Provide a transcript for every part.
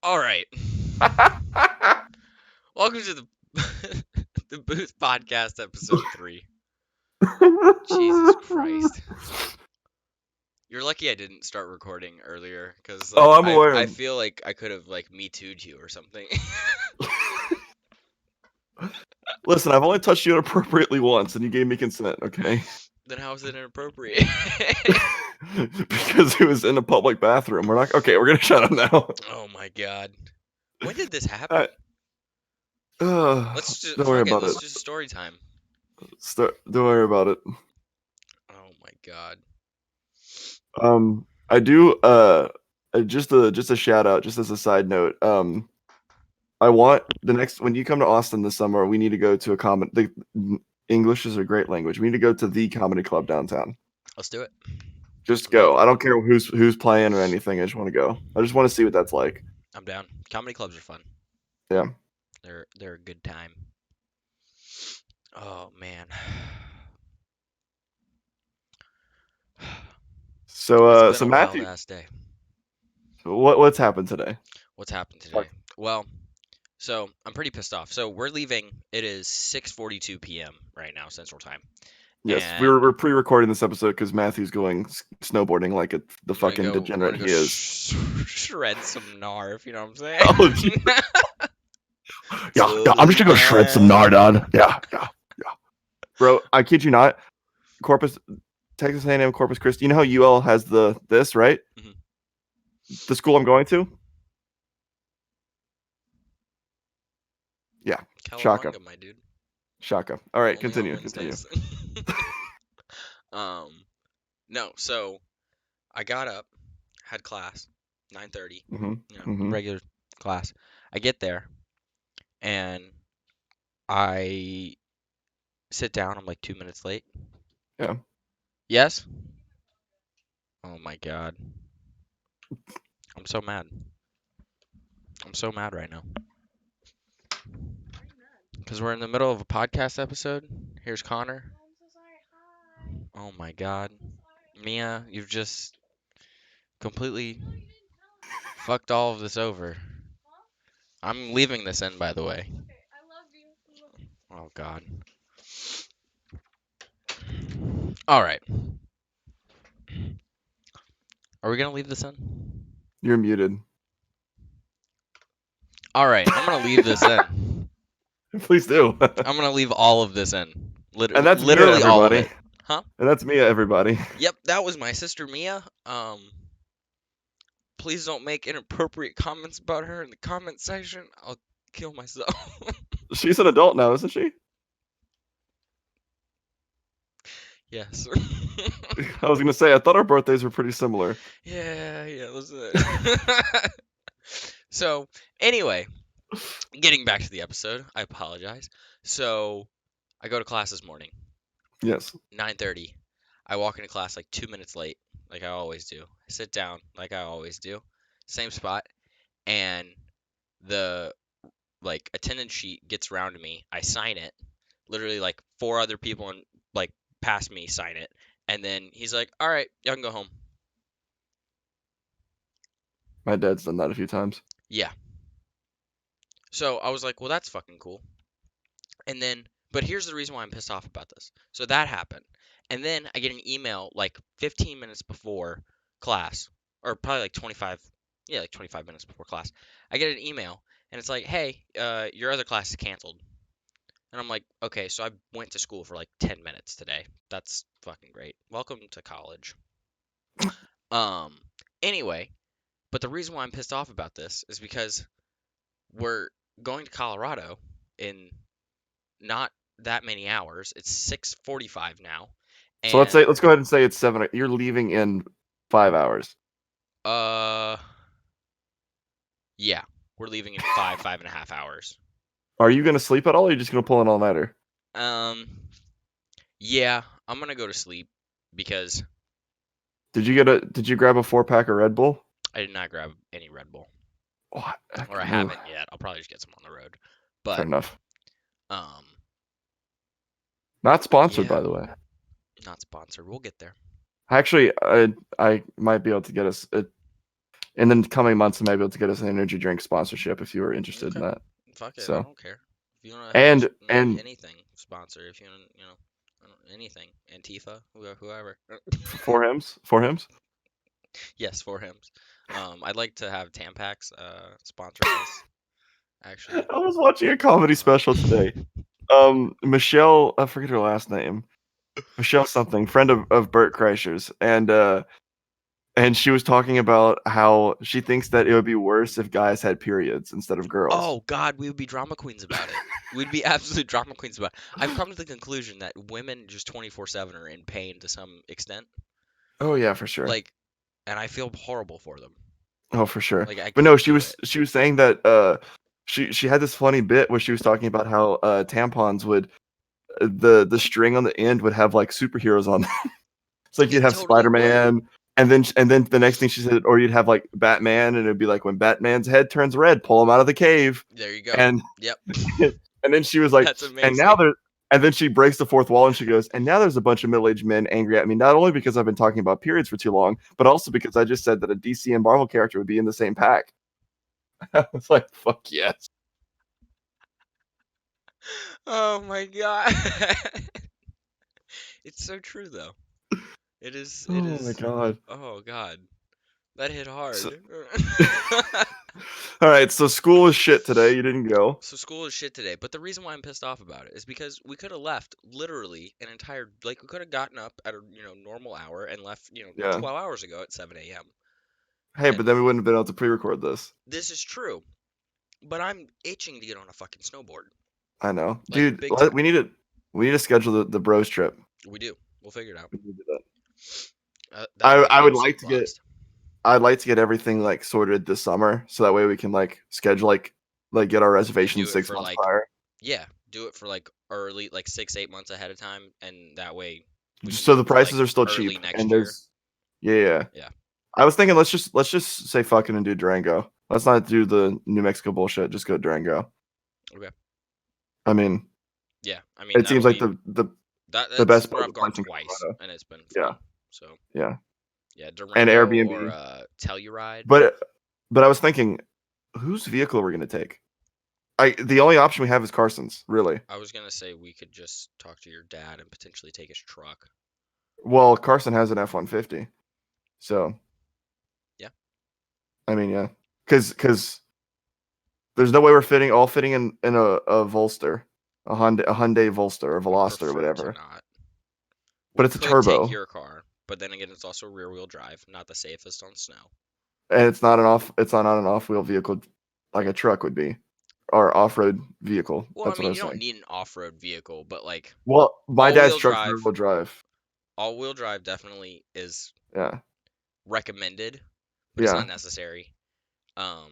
All right. Welcome to the the Booth Podcast, episode 3. Jesus Christ. You're lucky I didn't start recording earlier, because Oh, like I'm aware. I feel like I could have like Me Too'd you or something. Listen, I've only touched you inappropriately once, and you gave me consent, okay? Then how is it inappropriate? Because it was in a public bathroom. We're gonna shut up now. Oh my god. When did this happen? Let's just Don't worry fuck it. about Let's it. just story time. Don't worry about it. Oh my god. I do. Just a shout out, just as a side note. I want when you come to Austin this summer, we need to go to a English is a great language. We need to go to the comedy club downtown. Let's do it. Just go. I don't care who's playing or anything. I just want to go. I just want to see what that's like. I'm down. Comedy clubs are fun. Yeah. They're a good time. Oh man. So It's been a Matthew, wild ass day. what's happened today? What's happened today? Well, so I'm pretty pissed off. So we're leaving. It is 6:42 p.m. right now, Central Time. Yes, And we're pre-recording this episode because Matthew's going snowboarding like the we're fucking gonna degenerate go he is. shred some gnar, if you know what I'm saying. Oh, geez. Yeah, I'm just gonna go shred some gnar, dog. Yeah. Bro, I kid you not. Texas A&M Corpus Christi. You know how UL has this, right? Mhm. The school I'm going to? Yeah. Shaka. My dude. Shaka. All right, Only on continue. Wednesdays. No, so I got up, had class, 9:30, regular class. I get there, and I sit down. I'm like 2 minutes late. Yeah. Yes? Oh my god. I'm so mad. I'm so mad right now. Because we're in the middle of a podcast episode. Here's Connor. I'm so sorry. Hi. Oh my god. Mia, you've just completely fucked all of this over. I'm leaving this in, by the way. Okay, I love you. Oh god. Alright. Are we gonna leave this in? You're muted. Alright, I'm gonna leave this in. Please do. I'm gonna leave all of this in. And that's literally Mia, all of everybody. it. Huh? And that's Mia, everybody. Yep, that was my sister Mia. Please don't make inappropriate comments about her in the comment section. I'll kill myself. She's an adult now, isn't she? Yes. I was gonna say I thought our birthdays were pretty similar. Yeah, that's it. So, anyway, getting back to the episode, I apologize. So, I go to class this morning, Yes. 9:30. I walk into class like 2 minutes late, like I always do. I sit down, like I always do, same spot, and the like attendance sheet gets around to me. I sign it. Literally, like 4 other people and like past me sign it, and then he's like, "All right, y'all can go home." My dad's done that a few times. Yeah. So I was like, well, that's fucking cool. And then, but here's the reason why I'm pissed off about this. So that happened. And then I get an email like 15 minutes before class, or probably like 25, yeah, like 25 minutes before class. I get an email, and it's like, hey, your other class is canceled. And I'm like, okay, so I went to school for like 10 minutes today. That's fucking great. Welcome to college. Anyway, but the reason why I'm pissed off about this is because we're going to Colorado in not that many hours. It's 6:45 now. So let's go ahead and say it's 7. You're leaving in 5 hours. Yeah, we're leaving in 5.5 hours. Are you gonna sleep at all? Or are you just gonna pull an all-nighter? Yeah, I'm gonna go to sleep because Did you grab a 4-pack of Red Bull? I did not grab any Red Bull, Oh, or I haven't yet. I'll probably just get some on the road. But fair enough. Not sponsored, yeah. by the way. Not sponsored. We'll get there. Actually, I might be able to get us. in the coming months, I might be able to get us an energy drink sponsorship if you were interested in Okay. that. Fuck it, I So don't care. If you want to have and anything sponsor, if you want, anything, Antifa, whoever. four hymns. Yes, for him. I'd like to have Tampax sponsor us. Actually, I was watching a comedy special today. Michelle, I forget her last name. Michelle something, friend of Bert Kreischer's, and she was talking about how she thinks that it would be worse if guys had periods instead of girls. oh God, we would be drama queens about it. We'd be absolute drama queens about it. I've come to the conclusion that women just 24/7 are in pain to some extent. Oh yeah, for sure. Like, and I feel horrible for them. Oh, for sure. Like I But no, couldn't do it. she was saying that she had this funny bit where she was talking about how tampons would the string on the end would have like superheroes on them. It's like It you'd have totally would. Spider-Man, and then the next thing she said, or you'd have like Batman, and it'd be like when Batman's head turns red, pull him out of the cave, There you go. and Yep. and then she was like, That's and now amazing. there, and then she breaks the fourth wall and she goes, and now there's a bunch of middle-aged men angry at me, not only because I've been talking about periods for too long, but also because I just said that a DC and Marvel character would be in the same pack. I was like, fuck yes. Oh my God. It's so true though. It is. It Oh my is. god. Oh God. That hit hard. So, all right, so school was shit today. You didn't go. So school is shit today, but the reason why I'm pissed off about it is because we could have left literally an entire we could have gotten up at a normal hour and left Yeah. 12 hours ago at 7 a.m. Hey, And but then we wouldn't have been able to pre-record this. this is true, but I'm itching to get on a fucking snowboard. I know, Like, dude. big time. We need to schedule the bros trip. We do. We'll figure it out. We need to do that. That would be I an would absolute like to get blast. I'd like to get everything like sorted this summer, so that way we can like schedule like get our do reservations it 6 for months like prior. Yeah, do it for like early, like 6-8 months ahead of time, and that way we Just can so do the it for like prices are still early cheap, next and year. there's yeah. Yeah. I was thinking let's just say fucking and do Durango. Let's not do the New Mexico bullshit. Just go Durango. Okay. I mean, Yeah, I mean it seems that'll like be the that's best where part I've of the gone place in twice, Colorado. and it's been Yeah, fun. So yeah, yeah, and Durango or Airbnb. Telluride. But I was thinking, whose vehicle are we gonna take? The only option we have is Carson's, really. I was gonna say we could just talk to your dad and potentially take his truck. Well, Carson has an F-150, so Yeah. I mean, yeah, because there's no way we're fitting in a Volster, a Hyundai Volster or Would Veloster or prefer to whatever. not. But We it's a could take turbo, your car, but then again, it's also rear-wheel drive, not the safest on snow. and it's not an off-wheel vehicle like a truck would be, or off-road vehicle. Well, That's I what I mean, you was don't saying. need an off-road vehicle, but like Well, my dad's all-wheel truck's drive, rear-wheel drive. all-wheel drive definitely is Yeah, recommended, but it's yeah. not necessary. Um,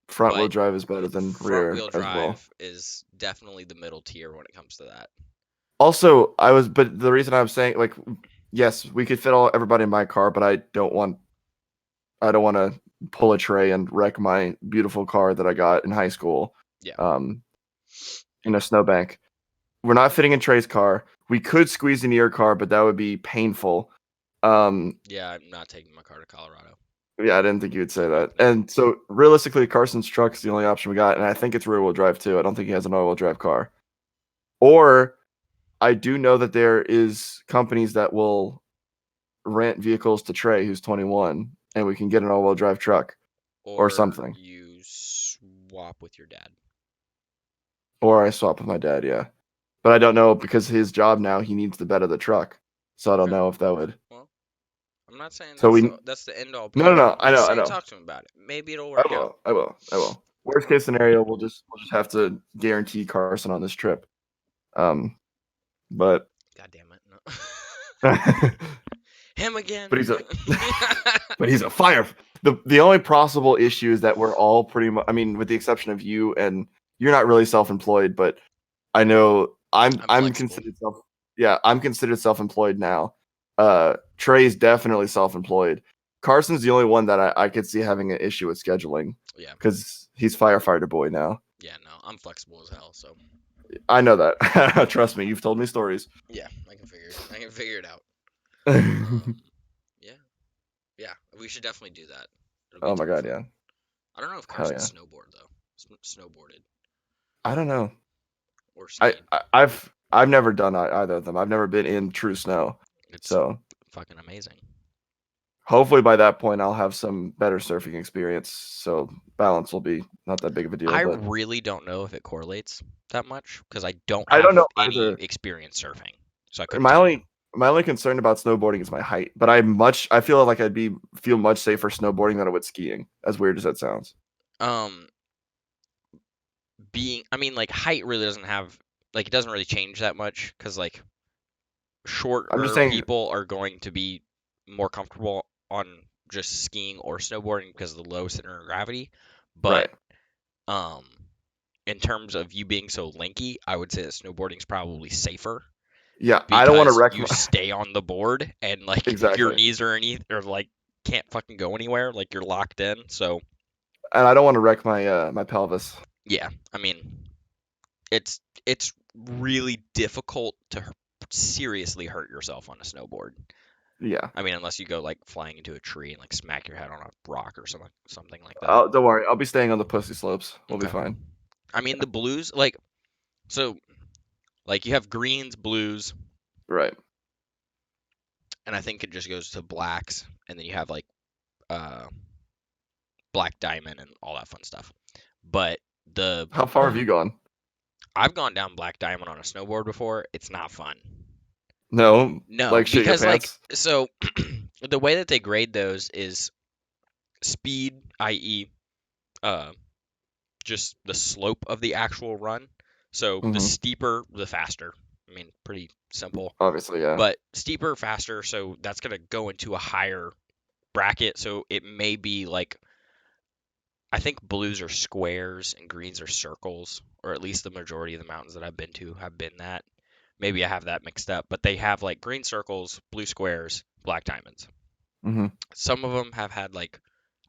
Front-wheel but drive is better than rear front-wheel as well. drive is definitely the middle tier when it comes to that. Also, but the reason I'm saying like, yes, we could fit everybody in my car, but I don't want to pull a tray and wreck my beautiful car that I got in high school. Yeah. In a snowbank. We're not fitting in Trey's car. We could squeeze into your car, but that would be painful. Yeah, I'm not taking my car to Colorado. Yeah, I didn't think you would say that. No. And so realistically, Carson's truck is the only option we got, and I think it's rear-wheel drive too. I don't think he has an all-wheel drive car. Or I do know that there is companies that will rent vehicles to Trey, who's 21, and we can get an all-wheel drive truck or something. You swap with your dad. Or I swap with my dad, yeah. But I don't know because his job now, he needs the bed of the truck. So I don't know if that would. Well, I'm not saying So that's the end all. No. I'm just I saying know. talk to him about it. Maybe it'll work out. I will. Worst case scenario, we'll just have to guarantee Carson on this trip. But God damn it, no. Him again. but he's a fire. The only possible issue is that we're all pretty much. I mean, with the exception of you, and you're not really self-employed, but I know I'm considered I'm considered self-employed now. Trey's definitely self-employed. Carson's the only one that I could see having an issue with scheduling. Yeah. Because he's firefighter boy now. Yeah, no, I'm flexible as hell, so. I know that. Trust me, you've told me stories. Yeah, I can figure it out. Yeah, we should definitely do that. It'll be Oh my ton of god, fun. yeah. I don't know if Hell Carson yeah. snowboard though. Snowboarded I don't know. or I, skied. I I've never done either of them. I've never been in true snow. It's So fucking amazing. hopefully by that point I'll have some better surfing experience. So balance will be not that big of a deal. I But really don't know if it correlates that much because I don't I don't have know any either. experience surfing, so I couldn't My tell you. only concern about snowboarding is my height. But I feel like feel much safer snowboarding than I would skiing. As weird as that sounds. Um, I mean, like height really doesn't have like it doesn't really change that much because like I'm just shorter saying, people are going to be more comfortable on just skiing or snowboarding because of the low center of gravity. But right? um, in terms of you being so lanky, I would say that snowboarding's probably safer Yeah, I don't want to because wreck you my stay on the board and like if your exactly, knees or like can't fucking go anywhere, like you're locked in. So and I don't want to wreck my my pelvis. yeah, I mean it's really difficult to seriously hurt yourself on a snowboard. Yeah. I mean, unless you go like flying into a tree and like smack your head on a rock or something like that. Don't worry. I'll be staying on the pussy slopes. We'll be Okay. fine. I mean, the blues so like you have greens, blues, Right. and I think it just goes to blacks, and then you have like uh black diamond and all that fun stuff. But the How far have you gone? I've gone down black diamond on a snowboard before. It's not fun. No, No, like shit your because like pants. so the way that they grade those is speed, i.e., uh, just the slope of the actual run. So the Hmm. steeper, the faster. I mean, pretty simple. Obviously, yeah. But steeper, faster, so that's gonna go into a higher bracket. So it may be like I think blues are squares and greens are circles, or at least the majority of the mountains that I've been to have been that. Maybe I have that mixed up, but they have like green circles, blue squares, black diamonds. Hmm. Some of them have had like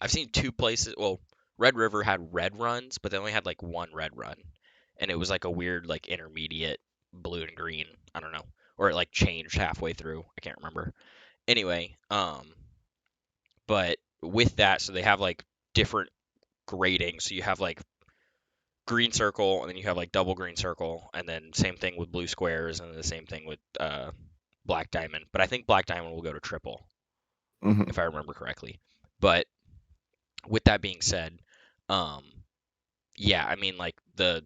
I've seen two places. Well, Red River had red runs, but they only had like one red run, and it was like a weird like intermediate blue and green. I don't know, or it like changed halfway through. I can't remember. Anyway, but with that, so they have like different grading. So you have like green circle, and then you have like double green circle, and then same thing with blue squares, and then the same thing with black diamond. But I think black diamond will go to triple Hmm. if I remember correctly. But with that being said, um, yeah, I mean like the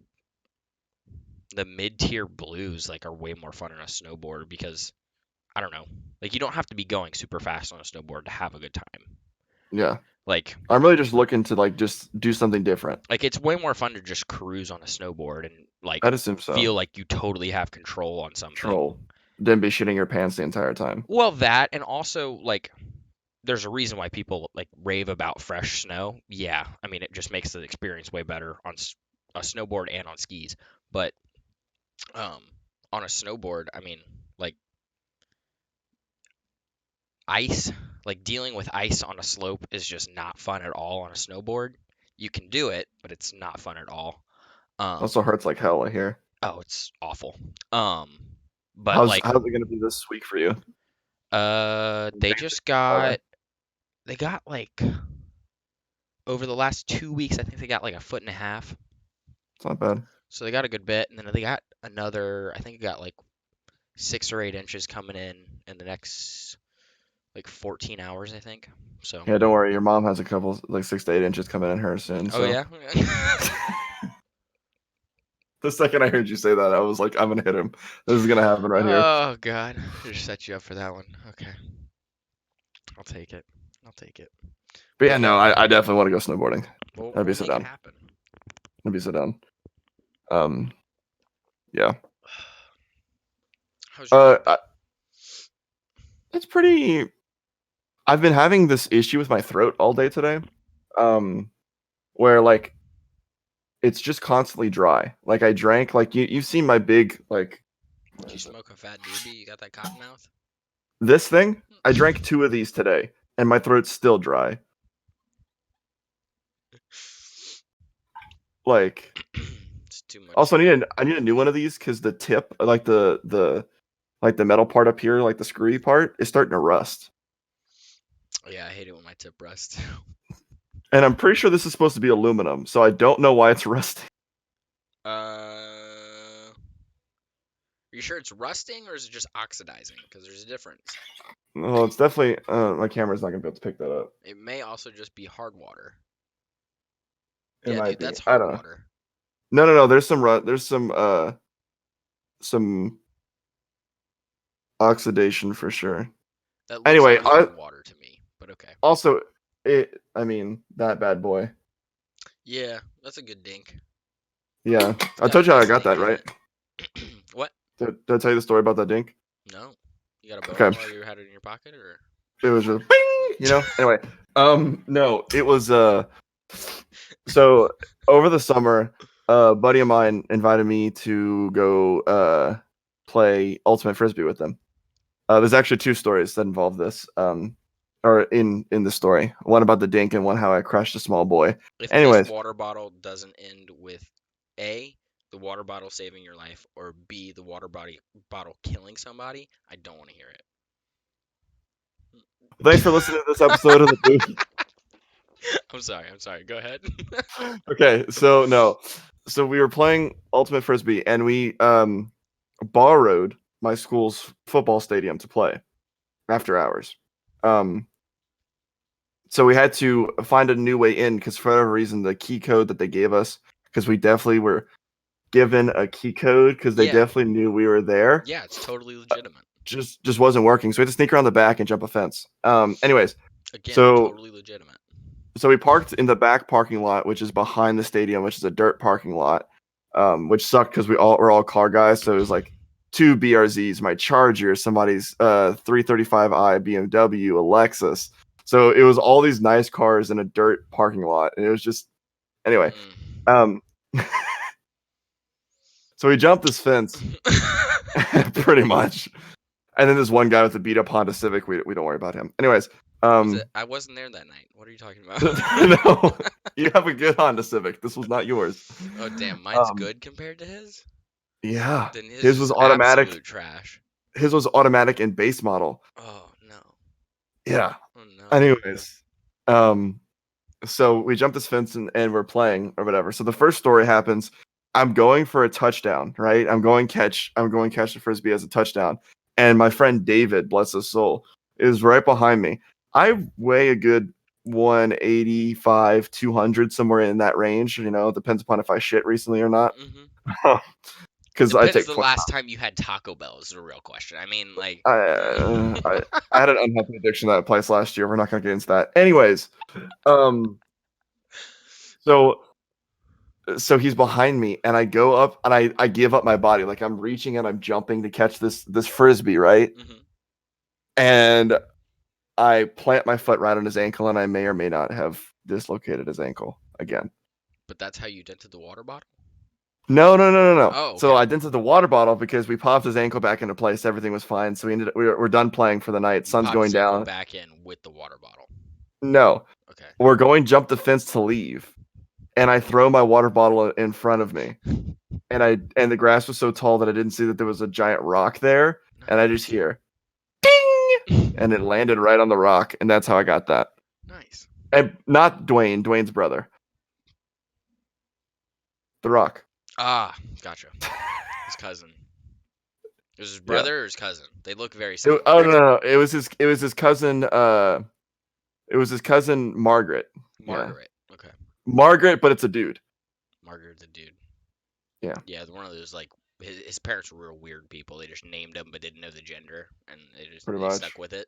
mid tier blues like are way more fun on a snowboard because I don't know, like you don't have to be going super fast on a snowboard to have a good time. Yeah. Like I'm really just looking to like just do something different. like it's way more fun to just cruise on a snowboard and like I'd assume so. feel like you totally have control on something. Troll. Then be shitting your pants the entire time. Well, that and also like there's a reason why people like rave about fresh snow. Yeah, I mean it just makes the experience way better on a snowboard and on skis. But um, on a snowboard, I mean like ice, like dealing with ice on a slope is just not fun at all on a snowboard. You can do it, but it's not fun at all. Um, Also hurts like hell, I hear. oh, it's awful. Um, but like How's it gonna be this week for you? they Basic just weather. they got like over the last 2 weeks, I think they got like a foot and a half. It's not bad. So they got a good bit, and then they got another. I think it got like 6 or 8 inches coming in the next like 14 hours, I think. So, Yeah, don't worry. Your mom has a couple like 6 to 8 inches coming in her soon. oh So yeah. the second I heard you say that, I was like, I'm gonna hit him. This is gonna happen right here. Oh God, just set you up for that one. Okay, I'll take it. I'll take it. But yeah, no, I definitely want to go snowboarding. That'd be We'll sit make it down. happen. That'd be sit down. Um, yeah. How's your week been? It's pretty. I've been having this issue with my throat all day today. Where like it's just constantly dry. Like I drank like you've seen my big like Did you smoke a fat doobie? You got that cotton mouth? this thing. I drank 2 of these today, and my throat's still dry. Like It's too much. also I need a new one of these because the tip, like the metal part up here, like the screwy part, is starting to rust. Yeah, I hate it when my tip rusts. And I'm pretty sure this is supposed to be aluminum, so I don't know why it's rusting. Are you sure it's rusting or is it just oxidizing? Because there's a difference. Well, it's definitely my camera's not gonna be able to pick that up. It may also just be hard water. It Yeah, might dude, be. that's I hard don't know. water. No. There's some oxidation for sure. That looks Anyway, like hard water to me, but okay. also I mean that bad boy. Yeah, that's a good dink. Yeah, It's I got told a you how I nice got dink that in right. it. What? Did I tell you the story about that dink? No. You got a boner Okay. while you had it in your pocket, or? It was just bing, Anyway, no, it was so over the summer, a buddy of mine invited me to go play ultimate frisbee with them. There's actually two stories that involve this. Or in the story, one about the dink and one how I crushed a small boy. If Anyways, this water bottle doesn't end with A, the water bottle saving your life, or B, the bottle killing somebody, I don't want to hear it. thanks for listening to this episode of the Booth. I'm sorry. Go ahead. Okay, so we were playing ultimate frisbee and we borrowed my school's football stadium to play after hours. So we had to find a new way in because for whatever reason the key code that they gave us, because we definitely were given a key code because they Yeah. definitely knew we were there, Yeah, it's totally legitimate. just wasn't working. So we had to sneak around the back and jump a fence. Anyways, Again, so totally legitimate. so we parked in the back parking lot, which is behind the stadium, which is a dirt parking lot, which sucked because we're all car guys. So it was like two BRZs, my Charger, somebody's 335i BMW, a Lexus. So it was all these nice cars in a dirt parking lot, and it was just anyway. Mm. So we jumped this fence, pretty much, and then there's one guy with a beat up Honda Civic. We don't worry about him. Anyways, I wasn't there that night. What are you talking about? no, you have a good Honda Civic. This was not yours. Oh damn, mine's good compared to his. Yeah, Then his was automatic. Absolute trash. His was automatic and base model. Oh no. Yeah. Oh no. Anyways, so we jump this fence and we're playing or whatever. So the first story happens. I'm going for a touchdown, right? I'm going catch the frisbee as a touchdown, and my friend David, bless his soul, is right behind me. I weigh a good 185, 200, somewhere in that range. Depends upon if I shit recently or not. Mm-hmm. Because I Depends take the last time you had Taco Bell is the real question. I mean, like, I had an unhealthy addiction to that place last year. We're not gonna get into that. Anyways, so he's behind me, and I go up, and I give up my body, like I'm reaching and I'm jumping to catch this frisbee, right? mhm. And I plant my foot right on his ankle, and I may or may not have dislocated his ankle again. But that's how you dented the water bottle. No. Oh, So okay. I dented the water bottle because we popped his ankle back into place. Everything was fine. So we're done playing for the night. Sun's Popped going his ankle down. back in with the water bottle. No, Okay. we're going jump the fence to leave, and I throw my water bottle in front of me, and the grass was so tall that I didn't see that there was a giant rock there, and I just hear, ding, and it landed right on the rock, and that's how I got that. Nice. And not Dwayne's brother, The Rock. Ah, gotcha. His cousin. It was his brother or his cousin. They look very similar. No. It was his cousin. It was his cousin Margaret. Margaret. Yeah. Okay. Margaret, but it's a dude. Margaret the dude. Yeah. Yeah, one of those like his parents were real weird people. They just named him but didn't know the gender, and Pretty they much. stuck with it.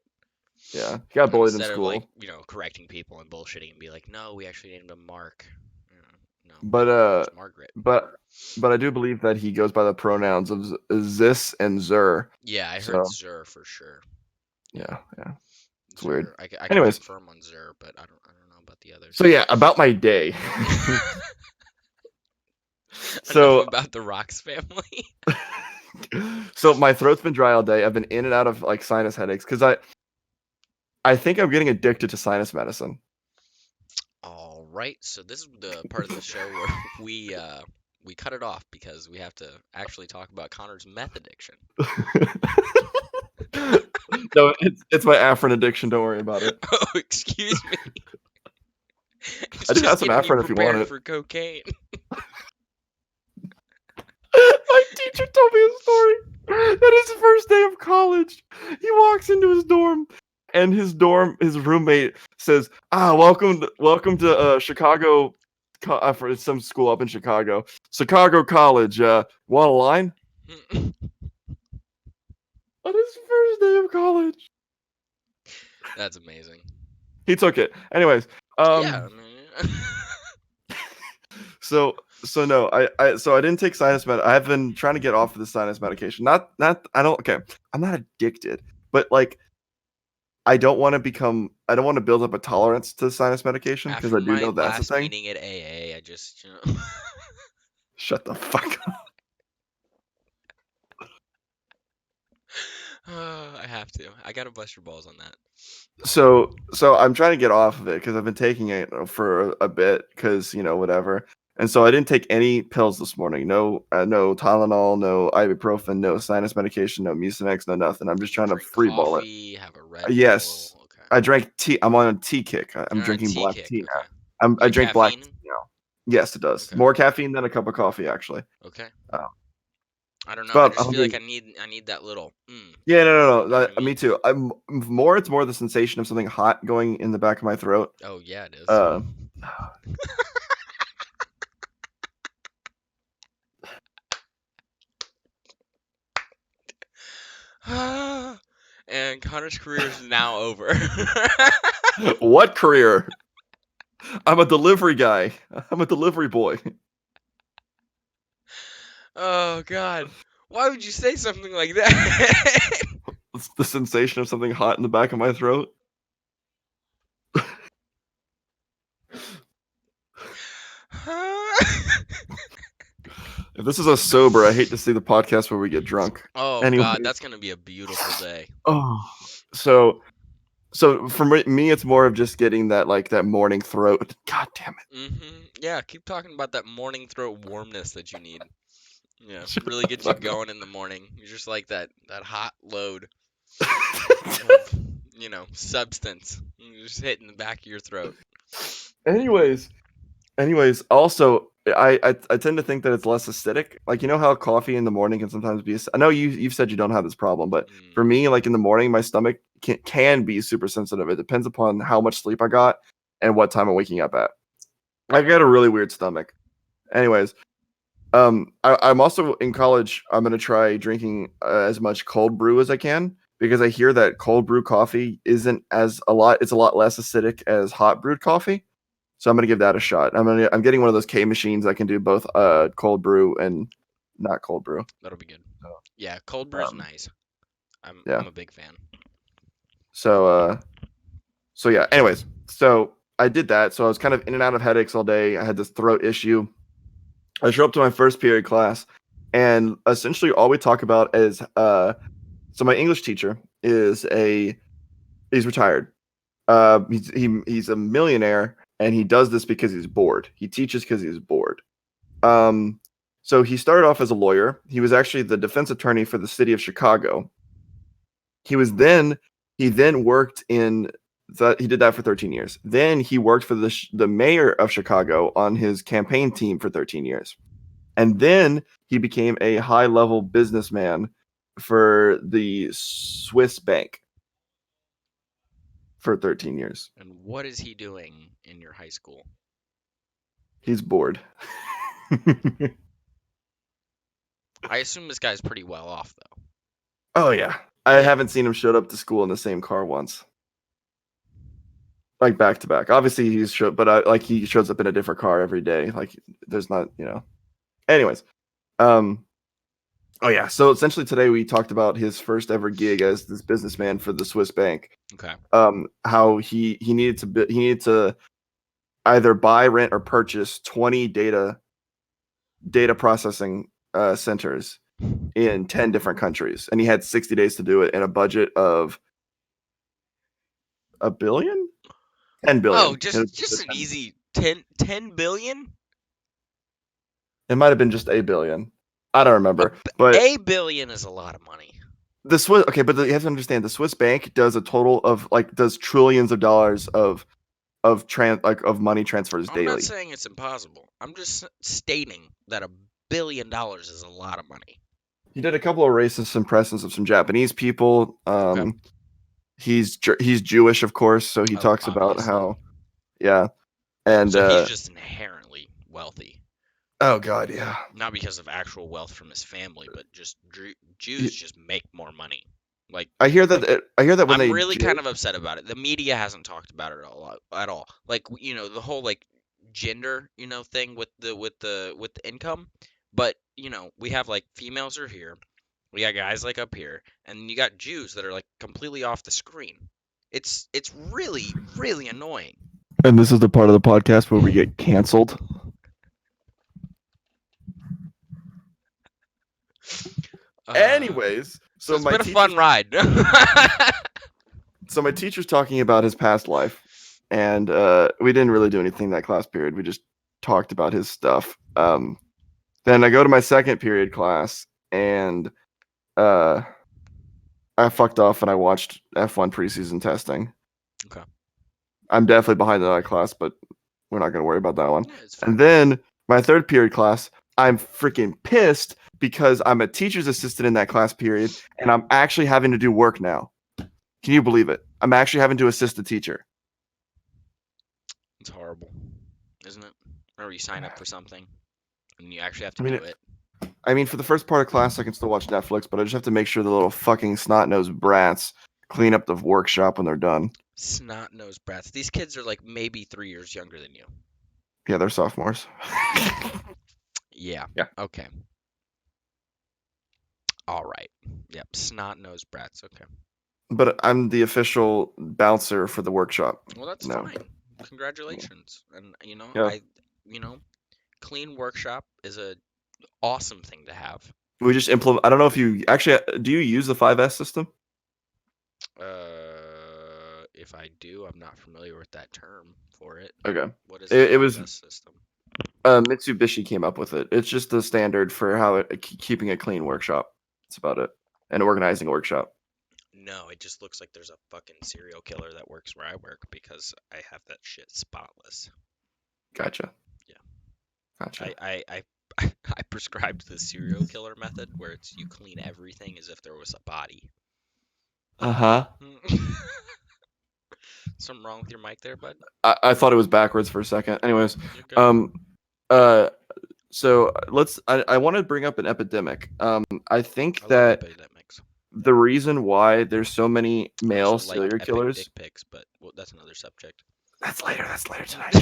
Yeah, he got bullied in Instead school. of like correcting people and bullshitting and be like, no, we actually named him Mark. No. But it's Margaret. But I do believe that he goes by the pronouns of Zis and Zur. Yeah, I heard So- Zur for sure. Yeah. It's Zur. weird. I can Anyways. confirm on Zur, but I don't know about the others. So yeah, about my day. So about the Rocks family. So my throat's been dry all day. I've been in and out of like sinus headaches because I think I'm getting addicted to sinus medicine. All right, so this is the part of the show where we cut it off because we have to actually talk about Connor's meth addiction. No, it's my Afrin addiction. Don't worry about it. Oh, excuse me. It's I do have just some getting you Afrin if you want prepared it. for cocaine. My teacher told me a story that his first day of college, he walks into his dorm, and his roommate says, welcome to Chicago, for some school up in Chicago, Chicago College. Want a line? On his first day of college, That's amazing. he took it. Anyways, Yeah, I mean, so no, I didn't take sinus med. I've been trying to get off of the sinus medication. Not I don't okay. I'm not addicted, but like I don't want to build up a tolerance to sinus medication because after I do my know that's a last thing. meeting at AA, I just, you know, Shut the fuck up. I have to. I gotta bust your balls on that. So I'm trying to get off of it because I've been taking it for a bit because whatever. And so I didn't take any pills this morning. No, no Tylenol, no ibuprofen, no sinus medication, no Mucinex, no nothing. I'm just You trying to drink free ball it. coffee, have a Red Yes, Bull. Okay. I drank tea. I'm on a tea kick. I'm You're on a drinking tea black kick. tea Okay. now. Is I it drink black caffeine? tea now. Yes, it does. Okay. More caffeine than a cup of coffee, actually. Okay. Um, I don't it's know. I about just feel like 100. I need that little. Yeah, no, You no, know no. what I Me mean? too. It's more the sensation of something hot going in the back of my throat. Oh yeah, it is. Uh, And Connor's career is now over. what career? I'm a delivery guy. I'm a delivery boy. Oh God. Why would you say something like that? It's the sensation of something hot in the back of my throat. If this is a sober, I hate to see the podcast where we get drunk. Oh Anyway. God, that's gonna be a beautiful day. Oh, so for me, it's more of just getting that morning throat. God damn it! Yeah, keep talking about that morning throat warmness that you need. Yeah, Shut really the get you fuck up. going in the morning. You're just like that hot load of, substance. You're just hitting the back of your throat. Anyways, also I tend to think that it's less acidic. Like how coffee in the morning can sometimes be. I know you've said you don't have this problem, but for me, like in the morning, my stomach can be super sensitive. It depends upon how much sleep I got and what time I'm waking up at. I've got a really weird stomach. Anyways, I'm also in college. I'm gonna try drinking as much cold brew as I can because I hear that cold brew coffee isn't as a lot. It's a lot less acidic as hot brewed coffee. So I'm gonna give that a shot. I'm getting one of those K machines that can do both cold brew and not cold brew. That'll be good. So, Yeah, cold brew's nice. I'm yeah. a big fan. So yeah. Anyways, so I did that. So I was kind of in and out of headaches all day. I had this throat issue. I show up to my first period class, and essentially all we talk about is so my English teacher he's retired. He's a millionaire, and he does this because he's bored. He teaches because he's bored. So he started off as a lawyer. He was actually the defense attorney for the city of Chicago. He then worked in he did that for 13 years. Then he worked for the mayor of Chicago on his campaign team for 13 years. And then he became a high-level businessman for the Swiss bank for 13 years. And what is he doing in your high school? He's bored. I assume this guy's pretty well off, though. Oh, yeah. I haven't seen him showed up to school in the same car once. Like back to back. Obviously, he shows up in a different car every day. Like there's not, Anyways, oh yeah. So essentially today we talked about his first ever gig as this businessman for the Swiss bank. Okay. How he needed to either buy, rent, or purchase 20 data processing centers in 10 different countries, and he had 60 days to do it in a budget of $1 billion. 10 billion. Oh, just an easy 10 billion? It might have been just $1 billion. I don't remember. But $1 billion is a lot of money. The Swiss, okay, but you have to understand the Swiss bank does a total of does trillions of dollars of of money transfers I'm not daily. saying it's impossible. I'm just stating that $1 billion is a lot of money. He did a couple of racist impressions of some Japanese people. Okay. He's Jewish, of course, so he talks about Obviously. how, yeah, and So he's just inherently wealthy. oh god, yeah. Not because of actual wealth from his family, but just Jews just make more money. Like I hear that when I'm they really kind of upset about it. The media hasn't talked about it at all. Like the whole like gender thing with the income. But we have like females are here, we got guys like up here, and you got Jews that are like completely off the screen. It's really really annoying. and this is the part of the podcast where we get canceled. Anyways, so it's been a fun ride. So my teacher's talking about his past life, and we didn't really do anything that class period. We just talked about his stuff. Then I go to my second period class, and I fucked off and I watched F1 preseason testing. Okay. I'm definitely behind in that class, but we're not going to worry about that one. Yeah, it's fine. And then my third period class, I'm freaking pissed because I'm a teacher's assistant in that class period, and I'm actually having to do work now. Can you believe it? I'm actually having to assist the teacher. It's horrible, isn't it? Or you sign up for something and you actually have to I mean, do it. I mean, for the first part of class, I can still watch Netflix, but I just have to make sure the little fucking snot-nosed brats clean up the workshop when they're done. Snot-nosed brats. These kids are like maybe 3 years younger than you. Yeah, they're sophomores. Yeah. Yeah. Okay. All right. Yep. Snot-nosed brats. Okay. But I'm the official bouncer for the workshop. Well, that's No. fine. Congratulations. And Yeah. clean workshop is a awesome thing to have. We just implement. I don't know if you actually do. You use the 5S system? If I do, I'm not familiar with that term for it. Okay. What is It the was 5S system? Mitsubishi came up with it. It's just the standard for how keeping a clean workshop. That's about it. And organizing a workshop. No, it just looks like there's a fucking serial killer that works where I work because I have that shit spotless. Gotcha. Yeah. Gotcha. I prescribed the serial killer method where it's you clean everything as if there was a body. Uh-huh. Something wrong with your mic there, bud? I thought it was backwards for a second. Anyways, You're good. so I want to bring up an epidemic. I think I love that epidemics. the reason why there's so many I male also like serial epic killers. dick pics, but that's another subject. That's later tonight.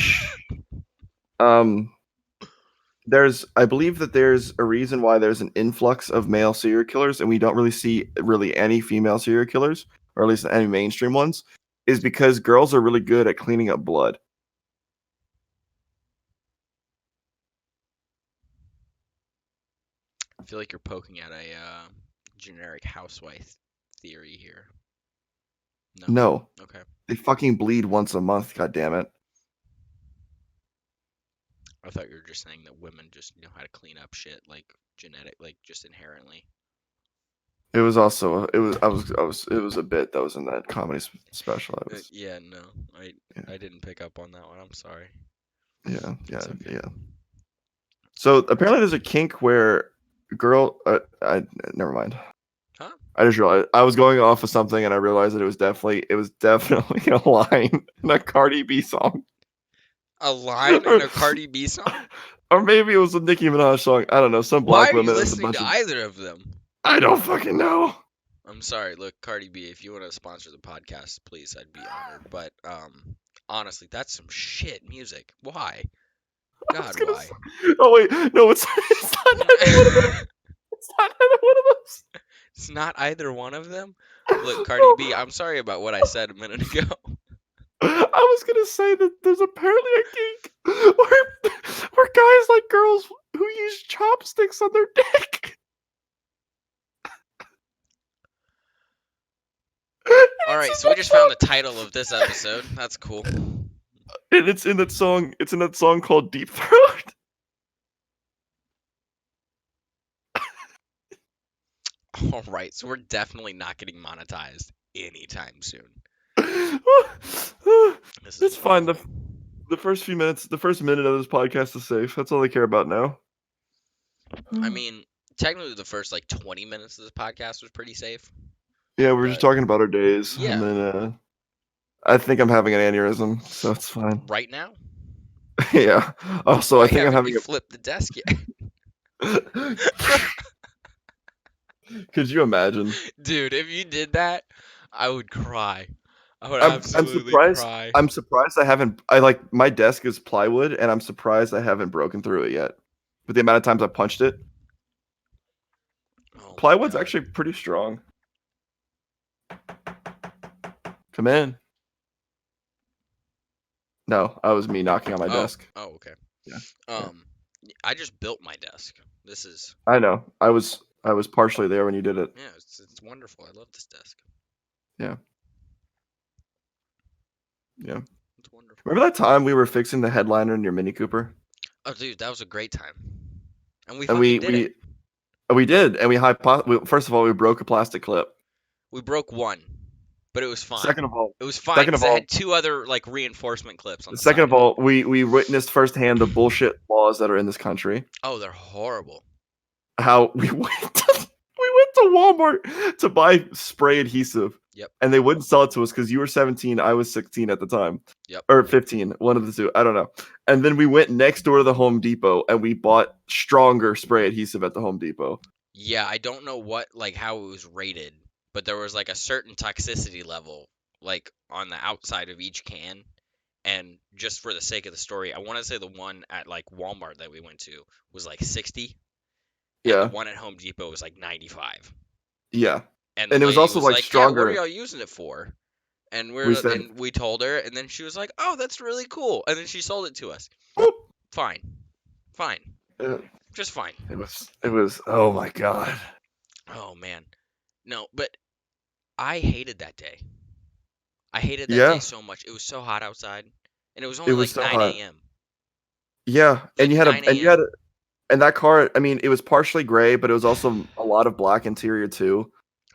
I believe that there's a reason why there's an influx of male serial killers and we don't really see any female serial killers, or at least any mainstream ones, is because girls are really good at cleaning up blood. I feel like you're poking at a generic housewife theory here. No. Okay. They fucking bleed once a month, god damn it. I thought you were just saying that women just know how to clean up shit, like genetic, like just inherently. It was also it was a bit that was in that comedy special. Yeah, no, I didn't pick up on that one. I'm sorry. Yeah. It's okay. Yeah. So apparently there's a kink where a girl. Never mind. Huh? I just realized I was going off of something and I realized that it was definitely a line in a Cardi B song. A line in a Cardi B song? Or maybe it was a Nicki Minaj song. I don't know. Some Why black are you women. listening to either of them? I don't fucking know. I'm sorry. Look, Cardi B, if you want to sponsor the podcast, please, I'd be honored. But honestly, that's some shit music. Why? God, why? Oh wait, no, it's not either one of them. It's not either one of those. It's not either one of them. Look, Cardi B, I'm sorry about what I said a minute ago. I was gonna say that there's apparently a kink where guys like girls who use chopsticks on their dick. All right, so we just found the title of this episode. That's cool. And it's in that song. It's in that song called Deep Throat. All right, so we're definitely not getting monetized anytime soon. This is It's fine. wonderful. The first few minutes, the first minute of this podcast is safe. That's all they care about now. I mean, technically, the first like 20 minutes of this podcast was pretty safe. Yeah, we were just but talking about our days, yeah, and then I think I'm having an aneurysm, so it's fine. right now. Yeah. Also, Why I think I'm haven't having you flipped the desk yet, a. Could you imagine? dude? If you did that, I would cry. I would I'm absolutely surprised. cry. I'm surprised I haven't. I like my desk is plywood, and I'm surprised I haven't broken through it yet. But the amount of times I punched it, Oh my plywood's god. actually pretty strong. Come in. No, that was me knocking on my desk. Oh, okay. Yeah. I just built my desk. This is I know. I was partially there when you did it. yeah, it's wonderful. I love this desk. Yeah. Yeah. It's wonderful. Remember that time we were fixing the headliner in your Mini Cooper? Oh, dude, that was a great time. And we And fucking did it. we did, and first of all, we broke a plastic clip. We broke one, but it was fine. Second of all, It was fine second of because it all, had two other like reinforcement clips on the second side of all, we witnessed firsthand the bullshit laws that are in this country. Oh, they're horrible. How we went to Walmart to buy spray adhesive. Yep. And they wouldn't sell it to us because you were 17, I was 16 at the time. Yep. Or 15, one of the two. I don't know. And then we went next door to the Home Depot and we bought stronger spray adhesive at the Home Depot. Yeah, I don't know how it was rated, but there was like a certain toxicity level like on the outside of each can. And just for the sake of the story, I want to say the one at like Walmart that we went to was like 60, and Yeah. the one at Home Depot was like 95. Yeah. And And it was lady also like yeah, what stronger. are y'all using it for? And We said, and we told her, and then she was like, "Oh, that's really cool." And then she sold it to us. Whoop. Fine, Uh, just fine. it was. Oh my god. Oh man, no, but I hated that day. I hated that Yeah. day so much. It was so hot outside, and it was It only was like so 9 hot. a.m. Yeah, and you had Like 9 a.m. and that car. I mean, it was partially gray, but it was also a lot of black interior too,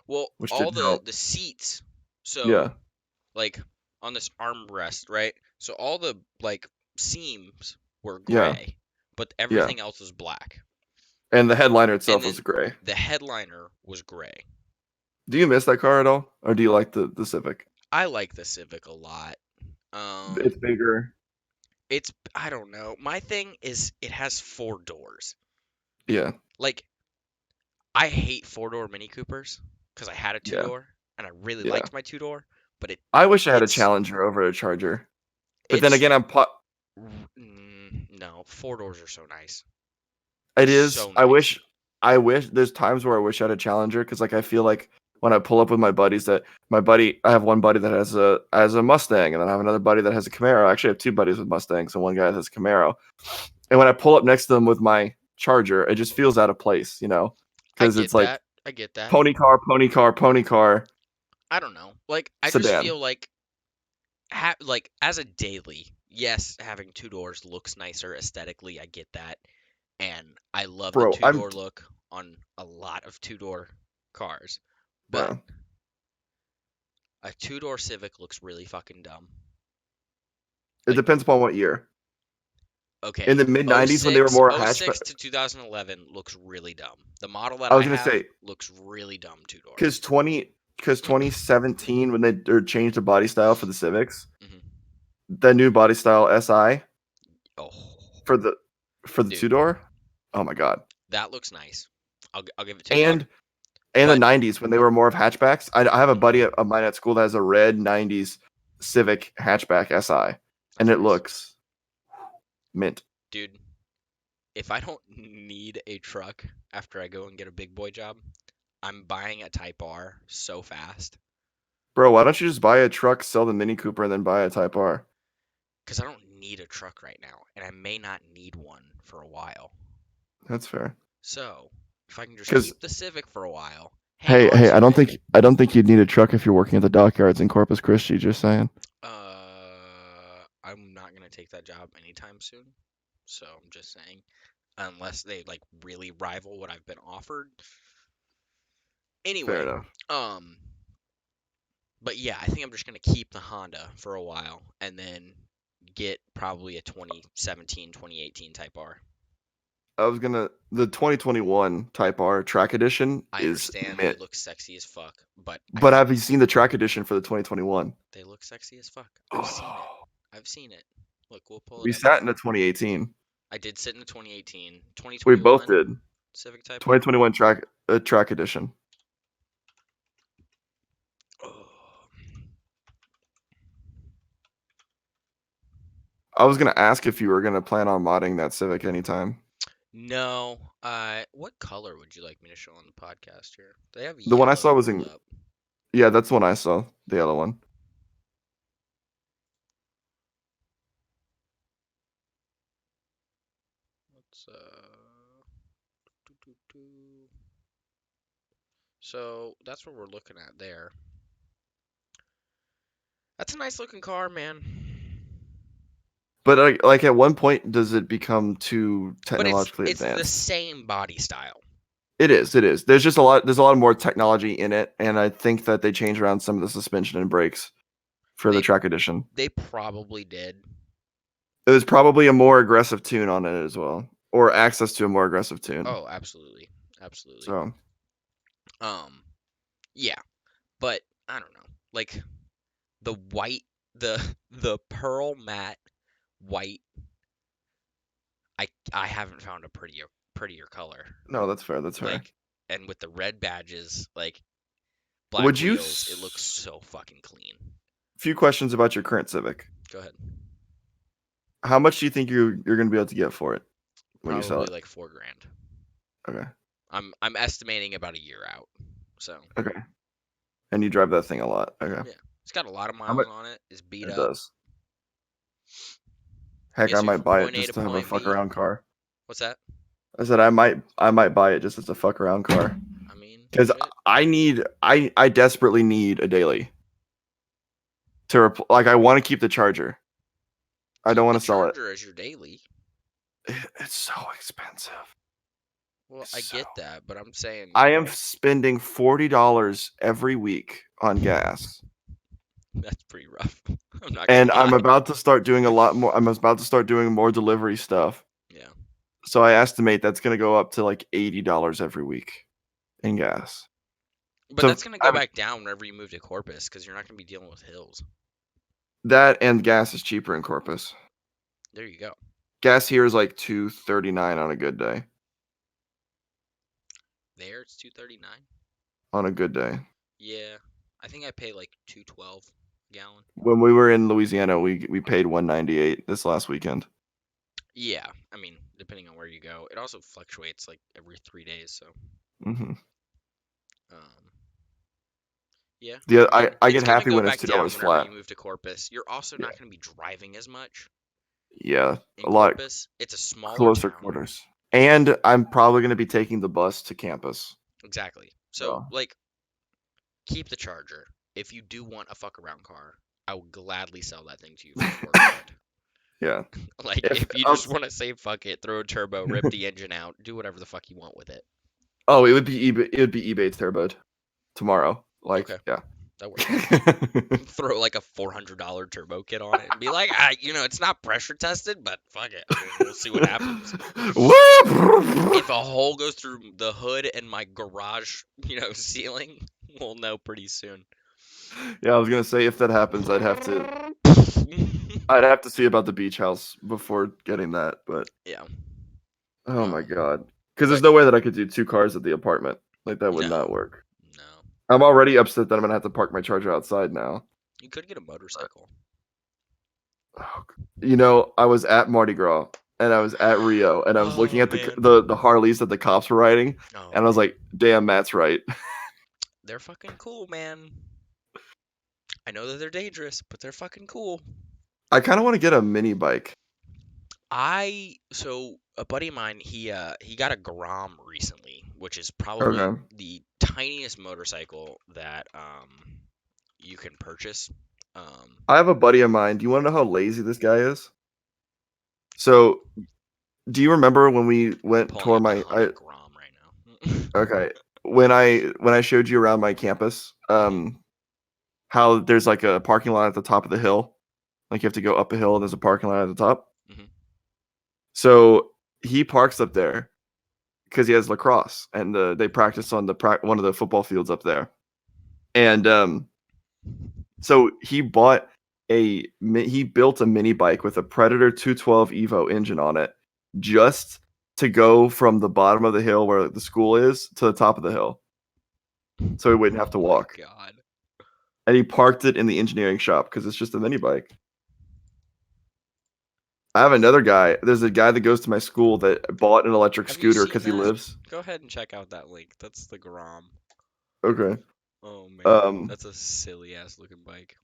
Well, which all didn't help. the seats, so Yeah, like on this armrest, right? So all the like seams were yeah, gray, but yeah. everything else was black. And the headliner itself then was gray. The headliner was gray. Do you miss that car at all, or do you like the Civic? I like the Civic a lot. It's bigger. I don't know. My thing is it has 4 doors. Yeah, Like I hate 4-door Mini Coopers because I had a yeah, 2-door and I really yeah. liked my 2-door, but I wish I had a it's Challenger over a Charger, but then it's again, no, 4 doors are so nice. it is. So I nice. wish. There's times where I wish I had a Challenger because, like, I feel like when I pull up with my buddies, that I have one buddy that has a Mustang, and then I have another buddy that has a Camaro. I actually have two buddies with Mustangs and one guy that has a Camaro. And when I pull up next to them with my Charger, it just feels out of place, because it's like I get that. pony car, pony car, pony car, I don't know. Like I just sedan. feel like like as a daily, yes, having 2 doors looks nicer aesthetically. I get that. And I love the Bro, 2-door look on a lot of 2-door cars. But yeah. a 2-door Civic looks really fucking dumb. It depends upon what year. Okay. In the mid '90s, when they were more hatchback. 06 to 2011 looks really dumb. The model that I was gonna say looks really dumb 2-door. because 2017 when they changed the body style for the Civics, the new body style SI for the Dude. 2-door. Oh my god. That looks nice. I'll give it to you. And the '90s when they were more of hatchbacks. I have a buddy of mine at school that has a red '90s Civic hatchback SI, and it looks mint. Dude, if I don't need a truck after I go and get a big boy job, I'm buying a Type R so fast. Bro, why don't you just buy a truck, sell the Mini Cooper, and then buy a Type R? Because I don't need a truck right now, and I may not need one for a while. That's fair. So, if I can just 'Cause- keep the Civic for a while. Hey, I don't think you'd need a truck if you're working at the dockyards in Corpus Christi. Just saying. I'm not gonna take that job anytime soon. So I'm just saying, unless they like really rival what I've been offered. Anyway, Fair enough. But yeah, I think I'm just gonna keep the Honda for a while and then get probably a 2017, 2018 Type R. The 2021 Type R Track Edition I is understand they mint. look sexy as fuck, but But have you seen the Track Edition for the 2021? they look sexy as fuck. I've seen it. Oh, I've seen it. Look, we'll pull it we up sat in now. the 2018. I did sit in the 2018, We both 2021 did. Civic Type R. 2021 Track Edition. Oh. I was gonna ask if you were gonna plan on modding that Civic anytime. No. What color would you like me to show on the podcast here? They have The one I yellow saw was pulled in. up. Yeah, that's the one I saw. The yellow one. Let's So that's what we're looking at there. That's a nice looking car, man. But like at one point, does it become too But technologically it's the advanced? same body style. It is. It is. There's just a lot. There's a lot more technology in it, and I think that they changed around some of the suspension and brakes for the They Track Edition. they probably did. It was probably a more aggressive tune on it as well, or access to a more aggressive tune. Oh, absolutely. Absolutely. So Yeah, but I don't know. Like the white the pearl matte white I haven't found a prettier color. no, that's fair. That's fair. Like and with the red badges, like black Would you? wheels, it looks so fucking clean. Few questions about your current Civic. Go ahead. How much do you think you're going to be able to get for it when you sell Probably it? like $4 grand. Okay. I'm estimating about a year out. So Okay. And you drive that thing a lot. Okay. yeah, it's got a lot of How miles much? on it. It's beat It up. does. Heck, I Gets me might from buy it point A just to to have a point fuck B. around car. What's that? I said I might buy it just as a fuck around car. I mean, Because shit. I desperately need a daily to like I want to keep the charger. I don't Keep want the to sell it. Charger as your daily. It's so expensive. Well, I get that, but I'm saying I am spending $40 every week on gas, that's pretty rough. I'm not and gonna I'm lie. about to start doing a lot more. I'm about to start doing more delivery stuff. Yeah. So I estimate that's going to go up to like $80 every week in gas. But So that's gonna go back down whenever you move to Corpus because you're not gonna be dealing with hills. that and gas is cheaper in Corpus. There you go. Gas here is like $2.39 on a good day. There it's 239. On a good day. Yeah, I think I pay like 212 a gallon. When we were in Louisiana, we paid $1.98 this last weekend. Yeah, I mean, depending on where you go, it also fluctuates like every 3 days. So, Mm-hmm. yeah. Yeah, mean, I it's get gonna happy go when it's back down $2 whenever flat. you move to Corpus. You're also Yeah. not gonna be driving as much Yeah, in a lot Corpus. It's a smaller closer town. quarters. And I'm probably going to be taking the bus to campus. Exactly. So, So like, keep the Charger. If you do want a fuck around car, I will gladly sell that thing to you for $4 grand. yeah, Like, if if you just want to say fuck it, throw a turbo, rip the engine out, do whatever the fuck you want with it. oh, it would be eBay. It would be eBay turboed tomorrow. Like, Okay. yeah. That works. Throw like a $400 turbo kit on it and be like, it's not pressure tested, but fuck it. I mean, we'll see what happens. If a hole goes through the hood and my garage, ceiling, we'll know pretty soon. Yeah, I was gonna say if that happens, I'd have to see about the beach house before getting that. But Yeah. oh my god, because there's no way that I could do 2 cars at the apartment. Like that would No. not work. No. I'm already upset that I'm gonna have to park my Charger outside now. You could get a motorcycle. Oh, I was at Mardi Gras and I was at Rio and I was looking at man. the Harleys that the cops were riding, Oh, and I was like, "Damn, Matt's right." they're fucking cool, man. I know that they're dangerous, but they're fucking cool. I kind of want to get a mini bike. So a buddy of mine, he got a Grom recently, which is probably Okay. the tiniest motorcycle that you can purchase. I have a buddy of mine. Do you want to know how lazy this guy is? So, do you remember when we went Pulling toward up my the Honda Grom right now. okay, when I showed you around my campus, how there's like a parking lot at the top of the hill. Like you have to go up a hill and there's a parking lot at the top. Mhm. So he parks up there because he has lacrosse and they practice on one of the football fields up there. And so he built a mini bike with a Predator 212 Evo engine on it just to go from the bottom of the hill where the school is to the top of the hill. So he wouldn't have to Oh my walk. God. And he parked it in the engineering shop because it's just a mini bike. I have another guy. There's a guy that goes to my school that bought an electric Have you scooter seen because he that? lives. Go ahead and check out that link. That's the Grom. Okay. Oh man, Um. that's a silly ass looking bike.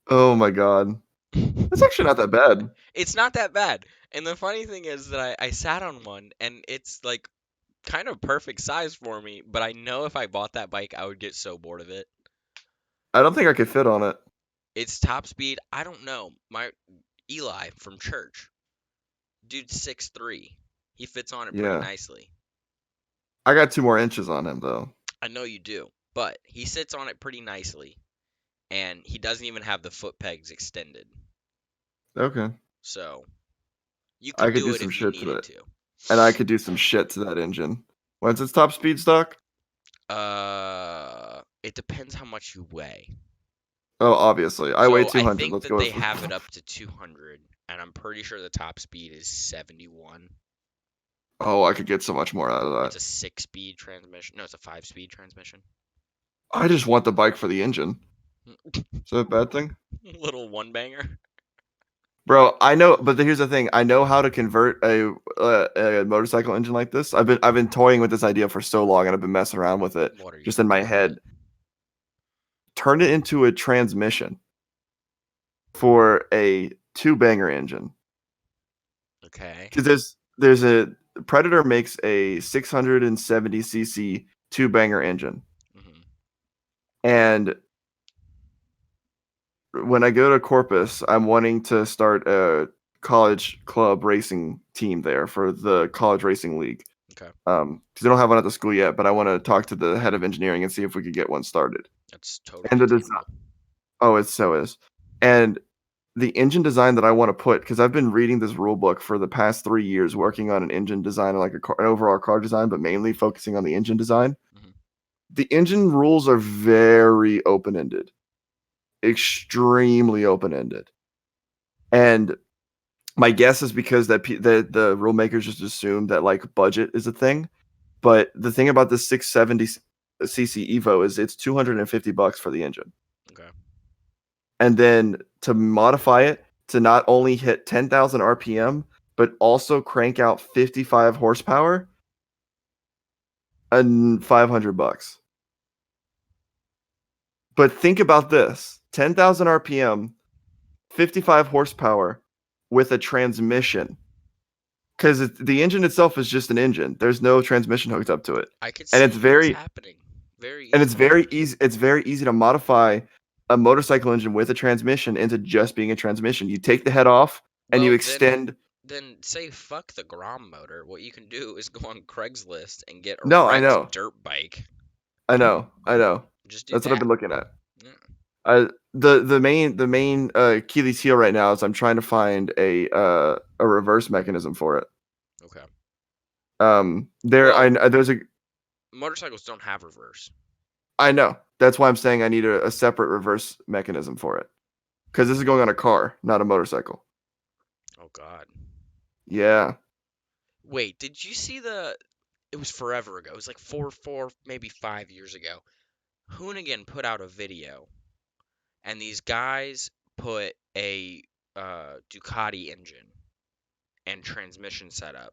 Oh my God. That's actually not that bad. It's not that bad. And the funny thing is that I sat on one and it's like kind of perfect size for me, but I know if I bought that bike, I would get so bored of it. I don't think I could fit on it. Its top speed, I don't know. My Eli from church, dude's 6'3". He fits on it pretty Yeah. nicely. I got 2 more inches on him though. I know you do, but he sits on it pretty nicely, and he doesn't even have the foot pegs extended. Okay. So you I could could do do it some if you shit to needed it. to. And I could do some shit to that engine. When's its top speed stock? It depends how much you weigh. Oh, obviously. I weigh So I 200. think Let's that go they with have it up to 200, and I'm pretty sure the top speed is 71. Oh, I could get so much more out of It's that. a 6-speed transmission. No, it's a 5-speed transmission. I just want the bike for the engine. Is that a bad thing? Little one banger. Bro, I know, but here's the thing. I know how to convert a motorcycle engine like this. I've been toying with this idea for so long, and I've been messing around with it What are you just gonna in my do with head. it? Turn it into a transmission for a two-banger engine. Okay. Because there's a Predator makes a 670cc two-banger engine, Hmm. and when I go to Corpus, I'm wanting to start a college club racing team there for the college racing league. Okay. Because they don't have one at the school yet, but I want to talk to the head of engineering and see if we could get one started. That's And totally the design, attainable. oh, it so is. And the engine design that I want to put, because I've been reading this rule book for the past 3 years, working on an engine design and like an overall car design, but mainly focusing on the engine design. Hmm. The engine rules are very open ended, extremely open ended. And my guess is because the rule makers just assumed that like budget is a thing. But the thing about the 670cc Evo is it's $250 for the engine. Okay. And then to modify it to not only hit 10,000 RPM, but also crank out 55 horsepower and $500. But think about this: 10,000 RPM, 55 horsepower with a transmission. Because the engine itself is just an engine. There's no transmission hooked up to it, I could and see it's this very happening very and it's easily. very easy. It's very easy to modify a motorcycle engine with a transmission into just being a transmission. You take the head off and you Well, extend. then say fuck the Grom motor. What you can do is go on Craigslist and get a No, wrecked dirt bike. I know. Just do That's what I've that. been looking at. Yeah. The main key to this heel right now is I'm trying to find a reverse mechanism for it. Okay. There's a Motorcycles don't have reverse. I know. That's why I'm saying I need a separate reverse mechanism for it. Because this is going on a car, not a motorcycle. Oh God. Yeah. Wait, did you see the? It was forever ago. It was like four, maybe 5 years ago. Hoonigan put out a video, and these guys put a Ducati engine and transmission setup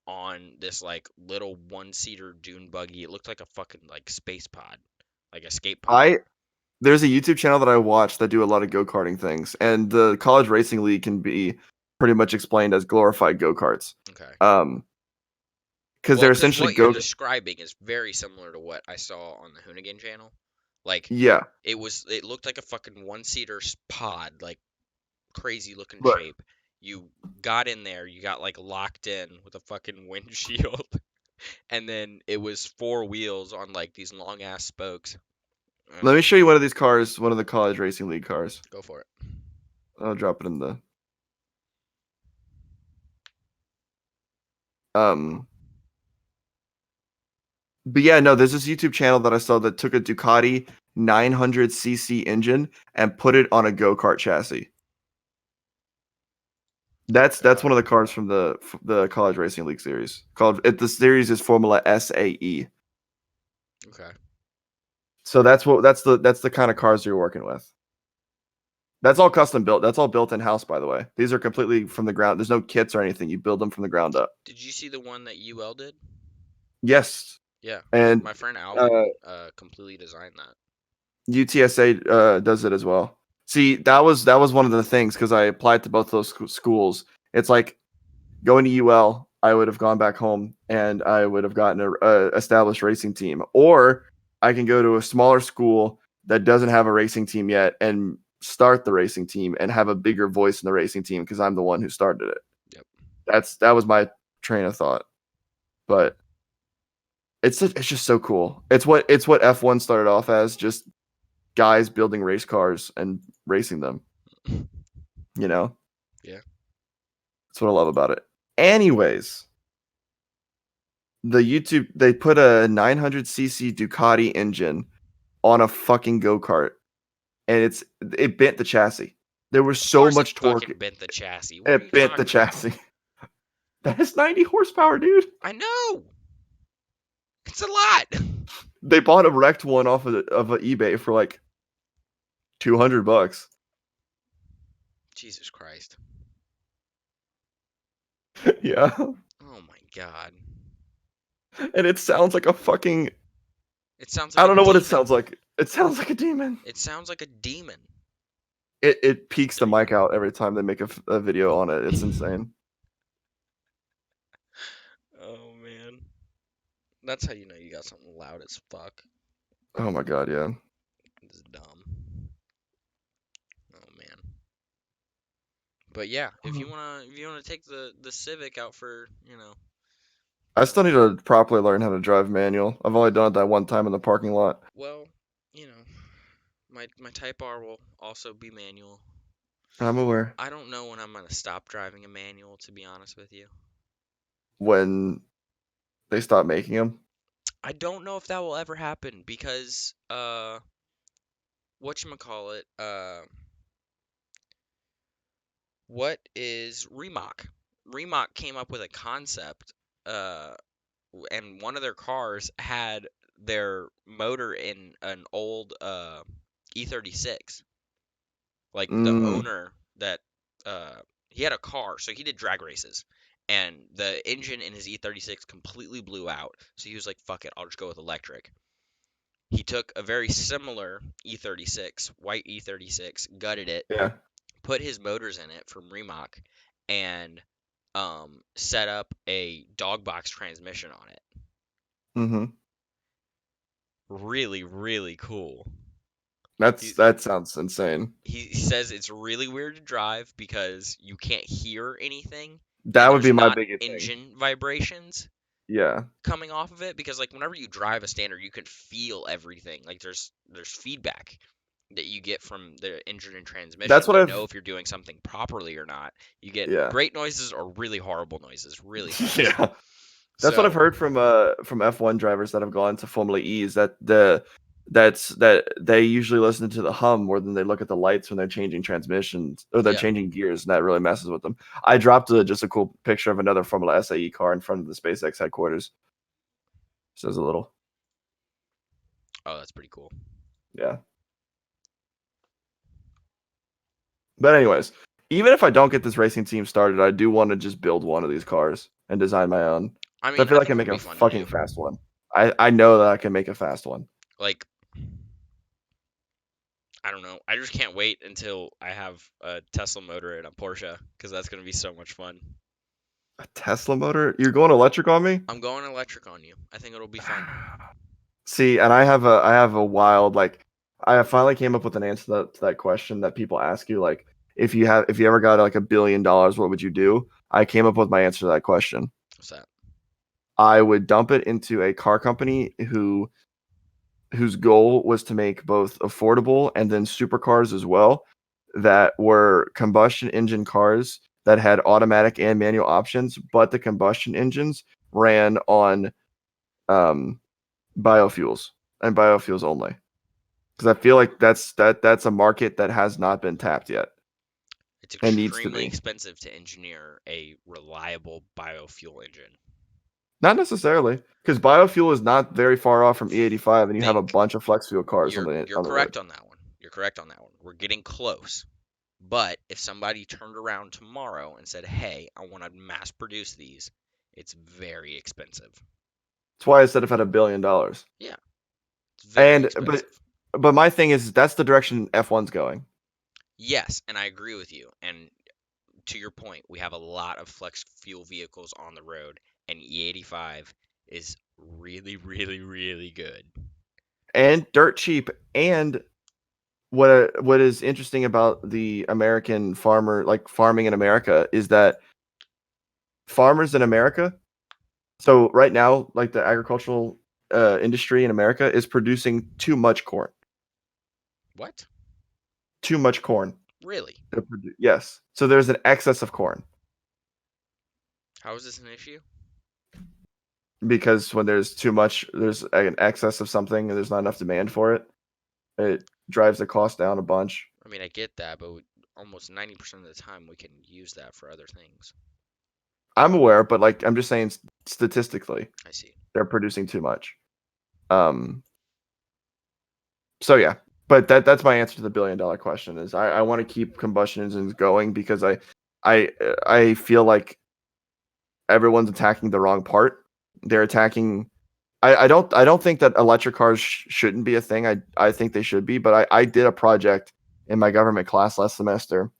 on this like little one-seater dune buggy. It looked like a fucking like space pod, like escape pod. There's a YouTube channel that I watch that do a lot of go-karting things, and the college racing league can be pretty much explained as glorified go-karts. Okay. Because Well, they're because essentially what you're describing is very similar to what I saw on the Hoonigan channel. Like yeah. it looked like a fucking one-seater pod, like crazy looking But shape. You got in there, you got like locked in with a fucking windshield, and then it was 4 wheels on like these long ass spokes. Let me show you one of these cars, one of the college racing league cars. Go for it. I'll drop it in the um. But yeah, no, there's this YouTube channel that I saw that took a Ducati 900cc engine and put it on a go-kart chassis. That's one of the cars from the college racing league series. The series is Formula SAE. Okay. So that's the kind of cars you're working with. That's all custom built. That's all built in house, by the way. These are completely from the ground. There's no kits or anything. You build them from the ground up. Did you see the one that UL did? Yes, Yeah. and My friend Alvin completely designed that. UTSA does it as well. See, that was one of the things because I applied to both those schools. It's like going to UL, I would have gone back home and I would have gotten a established racing team, or I can go to a smaller school that doesn't have a racing team yet and start the racing team and have a bigger voice in the racing team because I'm the one who started it. Yep. That was my train of thought, but it's just so cool. It's what F1 started off as, just guys building race cars and racing them. You know? Yeah. That's what I love about it. Anyways, they put a 900cc Ducati engine on a fucking go-kart, and it bent the chassis. There was so Of course much it torque. fucking bent the chassis. What are you It bent the talking about? chassis. That is 90 horsepower, dude. I know. It's a lot. They bought a wrecked one off of eBay for like $200. Jesus Christ. Yeah. Oh my God. And it sounds like a fucking. It sounds like I don't a know what it demon. sounds like. It sounds like a demon. It sounds like a demon. It peaks the mic out every time they make a video on it. It's insane. Oh man. That's how you know you got something loud as fuck. Oh my god, yeah. This is dumb. Oh man. But yeah, if you wanna take the Civic out for, I still need to properly learn how to drive manual. I've only done it that one time in the parking lot. well, my Type R will also be manual. I'm aware. I don't know when I'm gonna stop driving a manual, to be honest with you. When they stop making them. I don't know if that will ever happen because whatchamacallit, what is Remach? Remach came up with a concept, and one of their cars had their motor in an old E36. Like the owner that he had a car, so he did drag races, and the engine in his E36 completely blew out. So he was like, "Fuck it, I'll just go with electric." He took a very similar E36, white E36, gutted it, Yeah. put his motors in it from Remach, and set up a dog box transmission on it. Mm-hmm. Really, really cool. That sounds insane. He says it's really weird to drive because you can't hear anything. That and would be there's my not biggest thing. engine vibrations Yeah. coming off of it, because like whenever you drive a standard, you can feel everything. Like there's feedback that you get from the engine and transmission That's what to I've. know if you're doing something properly or not. You get Yeah. great noises or really horrible noises really fast. Yeah. That's what I've heard from F1 drivers that have gone to Formula E's, that they usually listen to the hum more than they look at the lights when they're changing transmissions or they're Yeah. changing gears, and that really messes with them. I dropped just a cool picture of another Formula SAE car in front of the SpaceX headquarters. Says a little. Oh, that's pretty cool. Yeah. But anyways, even if I don't get this racing team started, I do want to just build one of these cars and design my own. I mean, I feel like I can think make it'll a be fun to fucking do. fast one. I know that I can make a fast one. Like, I don't know. I just can't wait until I have a Tesla motor and a Porsche, because that's going to be so much fun. A Tesla motor? You're going electric on me? I'm going electric on you. I think it'll be fun. See, and I have a wild, like, I finally came up with an answer to that question that people ask you, like, if you ever got like $1 billion, what would you do? I came up with my answer to that question. What's that? I would dump it into a car company whose goal was to make both affordable and then supercars as well that were combustion engine cars that had automatic and manual options, but the combustion engines ran on um, biofuels and biofuels only. Because I feel like that's a market that has not been tapped yet It's and needs to extremely be. expensive to engineer a reliable biofuel engine. Not necessarily, because biofuel is not very far off from E85, and you have a Think bunch of flex fuel cars on you're the road. correct on that one. You're correct on that one. We're getting close. But if somebody turned around tomorrow and said, "Hey, I want to mass produce these," it's very expensive. That's why I said if I had $1 billion. Yeah, it's very And expensive. but my thing is that's the direction F1's going. Yes, and I agree with you. And to your point, we have a lot of flex fuel vehicles on the road, and E85 is really, really, really good. And dirt cheap. And what is interesting about the American farmer, like farming in America, is that farmers in America. So right now, like the agricultural industry in America is producing too much corn. What? Too much corn. Really? Yes. So there's an excess of corn How is this an issue? because when there's too much, there's an excess of something and there's not enough demand for it. It drives the cost down a bunch. I mean, I get that, but almost 90% of the time we can use that for other things. I'm aware, but like I'm just saying statistically, I see. they're producing too much. Um. So yeah, but that's my answer to the $1 billion question. Is I want to keep combustion engines going because I feel like everyone's attacking the wrong part. They're attacking. I don't think that electric cars shouldn't be a thing. I think they should be, but I did a project in my government class last semester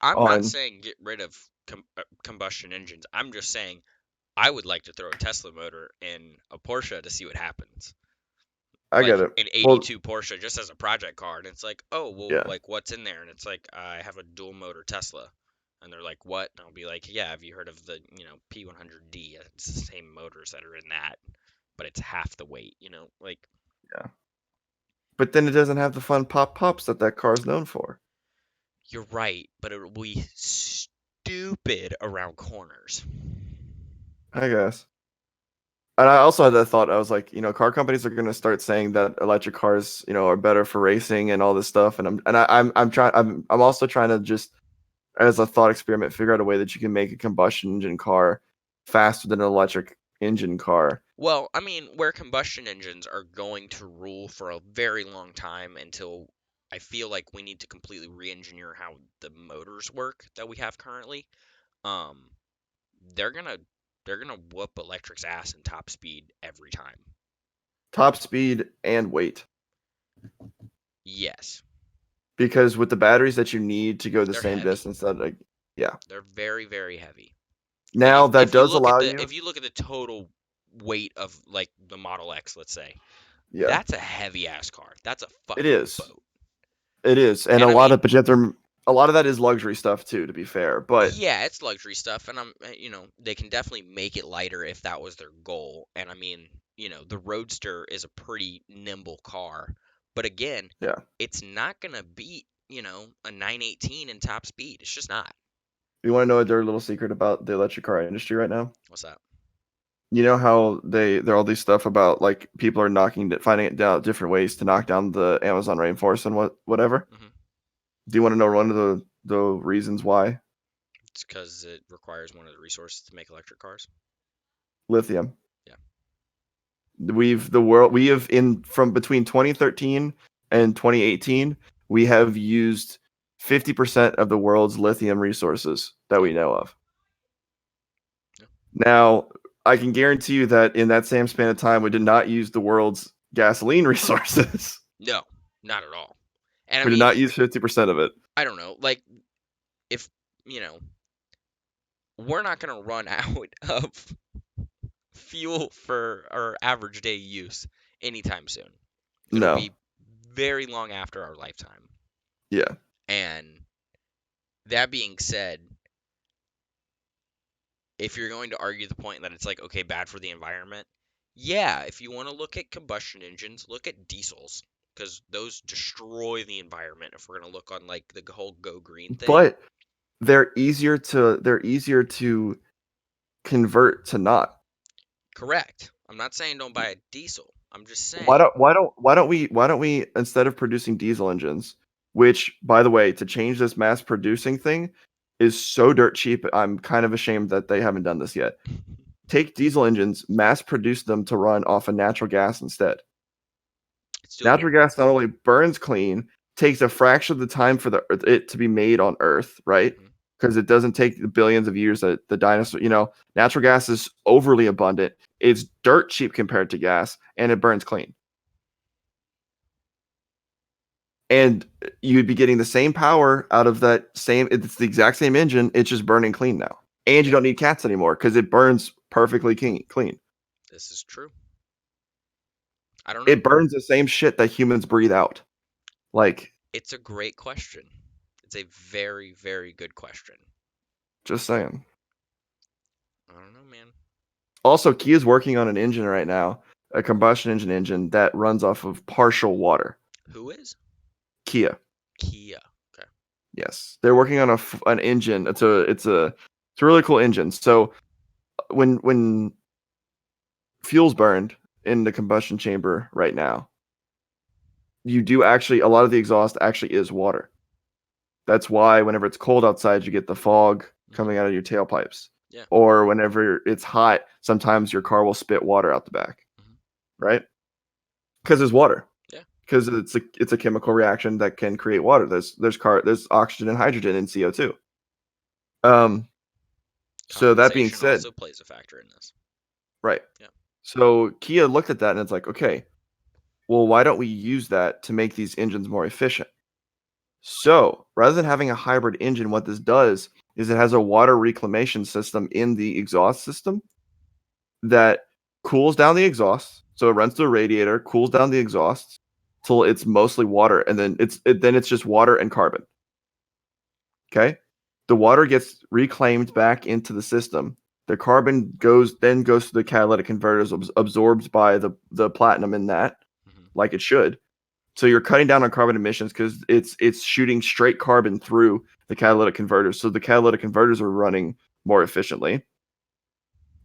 I'm not on. saying get rid of combustion engines. I'm just saying I would like to throw a Tesla motor in a Porsche to see what happens. I Like get it. an Well, 82 Porsche just as a project car, and it's like, oh, well, yeah, like what's in there? And it's like, I have a dual motor Tesla. And they're like, what? And I'll be like, yeah, have you heard of the, P100D? It's the same motors that are in that, but it's half the weight, like, yeah. But then it doesn't have the fun pops that car is known for. you're right, but it will be stupid around corners. I guess. And I also had that thought. I was like, car companies are going to start saying that electric cars, are better for racing and all this stuff. And I'm trying. I'm also trying to just, as a thought experiment, figure out a way that you can make a combustion engine car faster than an electric engine car. Well, I mean, where combustion engines are going to rule for a very long time until I feel like we need to completely re-engineer how the motors work that we have currently. Um, they're gonna they're gonna whoop electric's ass in top speed every time. Top speed and weight, Yes, because with the batteries that you need to go the they're same heavy. distance, that like, yeah. They're very, very heavy. Like Now that does allow you, if you look at the total weight of like the Model X, let's say, yeah, that's a heavy ass car. That's a it fucking is. boat. It is, and And I mean, a lot of that is luxury stuff too. To be fair, but yeah, it's luxury stuff, and they can definitely make it lighter if that was their goal. And I mean, the Roadster is a pretty nimble car, but again, yeah. it's not gonna beat, a 918 in top speed. It's just not. You want to know a dirty little secret about the electric car industry right now? What's that? You know how there are all these stuff about like people are finding it down different ways to knock down the Amazon rainforest and whatever. Hmm. Do you want to know one of the reasons why? It's because it requires one of the resources to make electric cars. Lithium. Yeah. We have in from between 2013 and 2018, we have used 50% of the world's lithium resources that we know of. Yeah. Now, I can guarantee you that in that same span of time, we did not use the world's gasoline resources. No, not at all. And I We did mean, not use 50% of it. I don't know, like if you know, we're not gonna run out of fuel for our average day use anytime soon. It'll No. be very long after our lifetime. Yeah. And that being said, if you're going to argue the point that it's like, okay, bad for the environment, yeah, if you want to look at combustion engines, look at diesels, because those destroy the environment. If we're gonna look on like the whole go green thing, But they're easier to convert to not. correct. I'm not saying don't buy a diesel. I'm just saying Why don't we instead of producing diesel engines, which by the way, to change this mass producing thing is so dirt cheap, I'm kind of ashamed that they haven't done this yet. Take diesel engines, mass produce them to run off of natural gas instead. it's doable. Natural gas not only burns clean, takes a fraction of the time for it to be made on Earth, right? Mhm. Because it doesn't take the billions of years that the dinosaur, natural gas is overly abundant. It's dirt cheap compared to gas, and it burns clean. And you'd be getting the same power out of that same. It's the exact same engine. It's just burning clean now, and you don't need cats anymore because it burns perfectly clean. This is true. I don't know. It burns the same shit that humans breathe out. Like, It's a great question. It's a very, very good question. just saying. I don't know, man. Also, Kia's working on an engine right now, a combustion engine that runs off of partial water. Who is? Kia. Kia. Okay. Yes, they're working on an engine. It's a really cool engine. So when fuel's burned in the combustion chamber right now, you do actually a lot of the exhaust actually is water. That's why whenever it's cold outside, you get the fog coming out of your tailpipes. Yeah. Or whenever it's hot, sometimes your car will spit water out the back, right? Because there's water. Yeah. Because it's a chemical reaction that can create water. There's oxygen and hydrogen in CO2. So that being Condensation said, also plays a factor in this. right. Yeah. So Kia looked at that and it's like, okay, well, why don't we use that to make these engines more efficient? So rather than having a hybrid engine, what this does is it has a water reclamation system in the exhaust system that cools down the exhaust. So it runs through a radiator, cools down the exhaust till it's mostly water, and then it's just water and carbon. Okay, the water gets reclaimed back into the system. The carbon goes to the catalytic converters, absorbed by the platinum in that, like it should. So you're cutting down on carbon emissions because it's shooting straight carbon through the catalytic converters. So the catalytic converters are running more efficiently.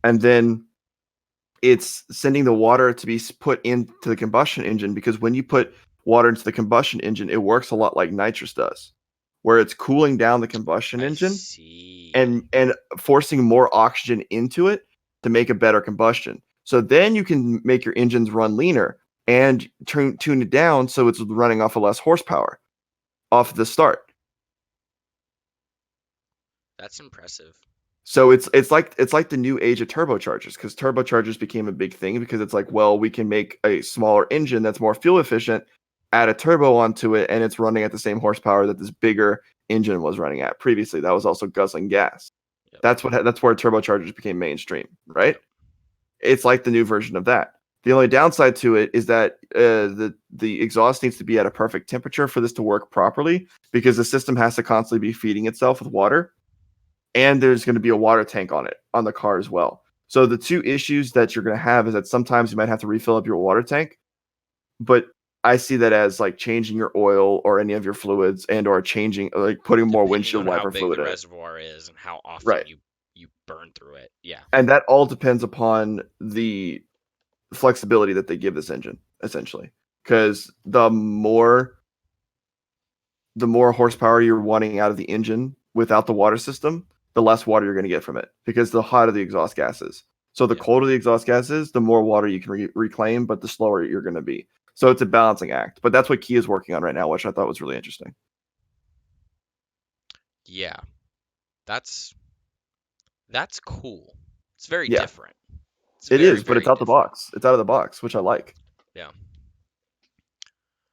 And then it's sending the water to be put into the combustion engine, because when you put water into the combustion engine, it works a lot like nitrous does, where it's cooling down the combustion engine and forcing more oxygen into it to make a better combustion. So then you can make your engines run leaner and tune it down so it's running off of less horsepower off the start. That's impressive. So it's like the new age of turbochargers, because turbochargers became a big thing because it's like, well, we can make a smaller engine that's more fuel efficient, add a turbo onto it, and it's running at the same horsepower that this bigger engine was running at previously. That was also guzzling gas. Yep. That's where turbochargers became mainstream, right? Yep. It's like the new version of that. The only downside to it is that the exhaust needs to be at a perfect temperature for this to work properly, because the system has to constantly be feeding itself with water, and there's going to be a water tank on the car as well. So the two issues that you're going to have is that sometimes you might have to refill up your water tank, but I see that as like changing your oil or any of your fluids, and or changing, like putting more windshield wiper fluid in it. How big the reservoir is and how often you burn through it. Yeah. And that all depends upon the flexibility that they give this engine, essentially, because the more horsepower you're wanting out of the engine without the water system, the less water you're going to get from it, because the hotter the exhaust gas is. So the colder the exhaust gas is, the more water you can reclaim, but the slower you're going to be. So it's a balancing act. But that's what Kia is working on right now, which I thought was really interesting. Yeah. That's cool. It's very different. It is, but it's out the box. It's out of the box, which I like. Yeah.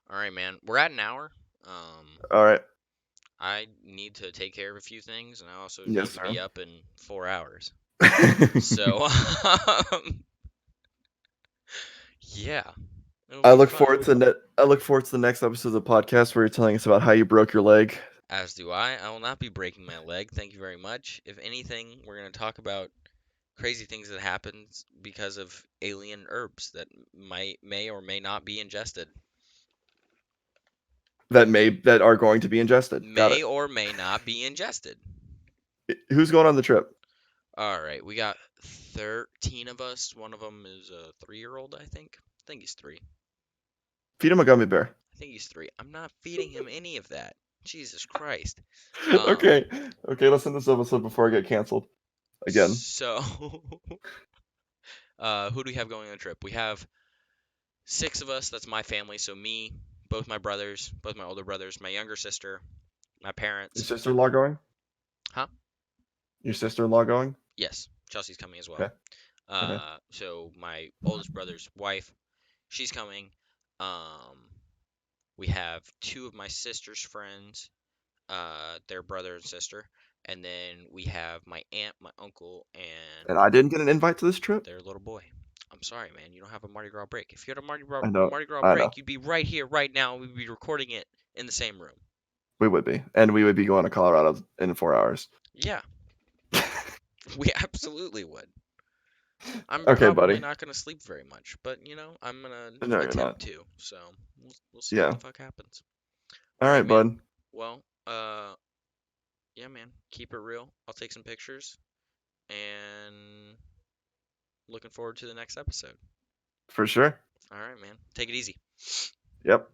All right, man. We're at an hour. All right. I need to take care of a few things, and I also need to be up in 4 hours. So, yeah. I look forward to the next episode of the podcast where you're telling us about how you broke your leg. As do I. I will not be breaking my leg. Thank you very much. If anything, we're going to talk about crazy things that happens because of alien herbs that may or may not be ingested. that are going to be ingested. Got May it. or may not be ingested. Who's going on the trip? All right, we got 13 of us. One of them is a 3-year-old, I think. I think he's 3. Feed him a gummy bear. I think he's 3. I'm not feeding him any of that. Jesus Christ. Um, Okay. Okay, let's end this episode before I get canceled again. so, who do we have going on the trip? We have 6 of us. That's my family. So me, both my brothers, both my older brothers, my younger sister, my Your parents. sister-in-law going? Huh? Your sister-in-law going? Yes, Chelsea's coming as well. Okay. Okay. So my oldest brother's wife, she's coming. We have 2 of my sister's friends, their brother and sister, and then we have my aunt, my uncle, And and I didn't get an invite to this trip? their little boy. I'm sorry, man. You don't have a Mardi Gras break. If you had a I know. Mardi Gras I know. break, you'd be right here, right now. We'd be recording it in the same room. We would be. And we would be going to Colorado in 4 hours. Yeah, we absolutely would. I'm Okay, probably buddy. not gonna sleep very much, but you know, I'm gonna No, you're attempt not. to. So we'll see Yeah. what the fuck happens. All right, man. bud. Well, yeah, man. Keep it real. I'll take some pictures, and looking forward to the next episode. For sure. All right, man. Take it easy. Yep.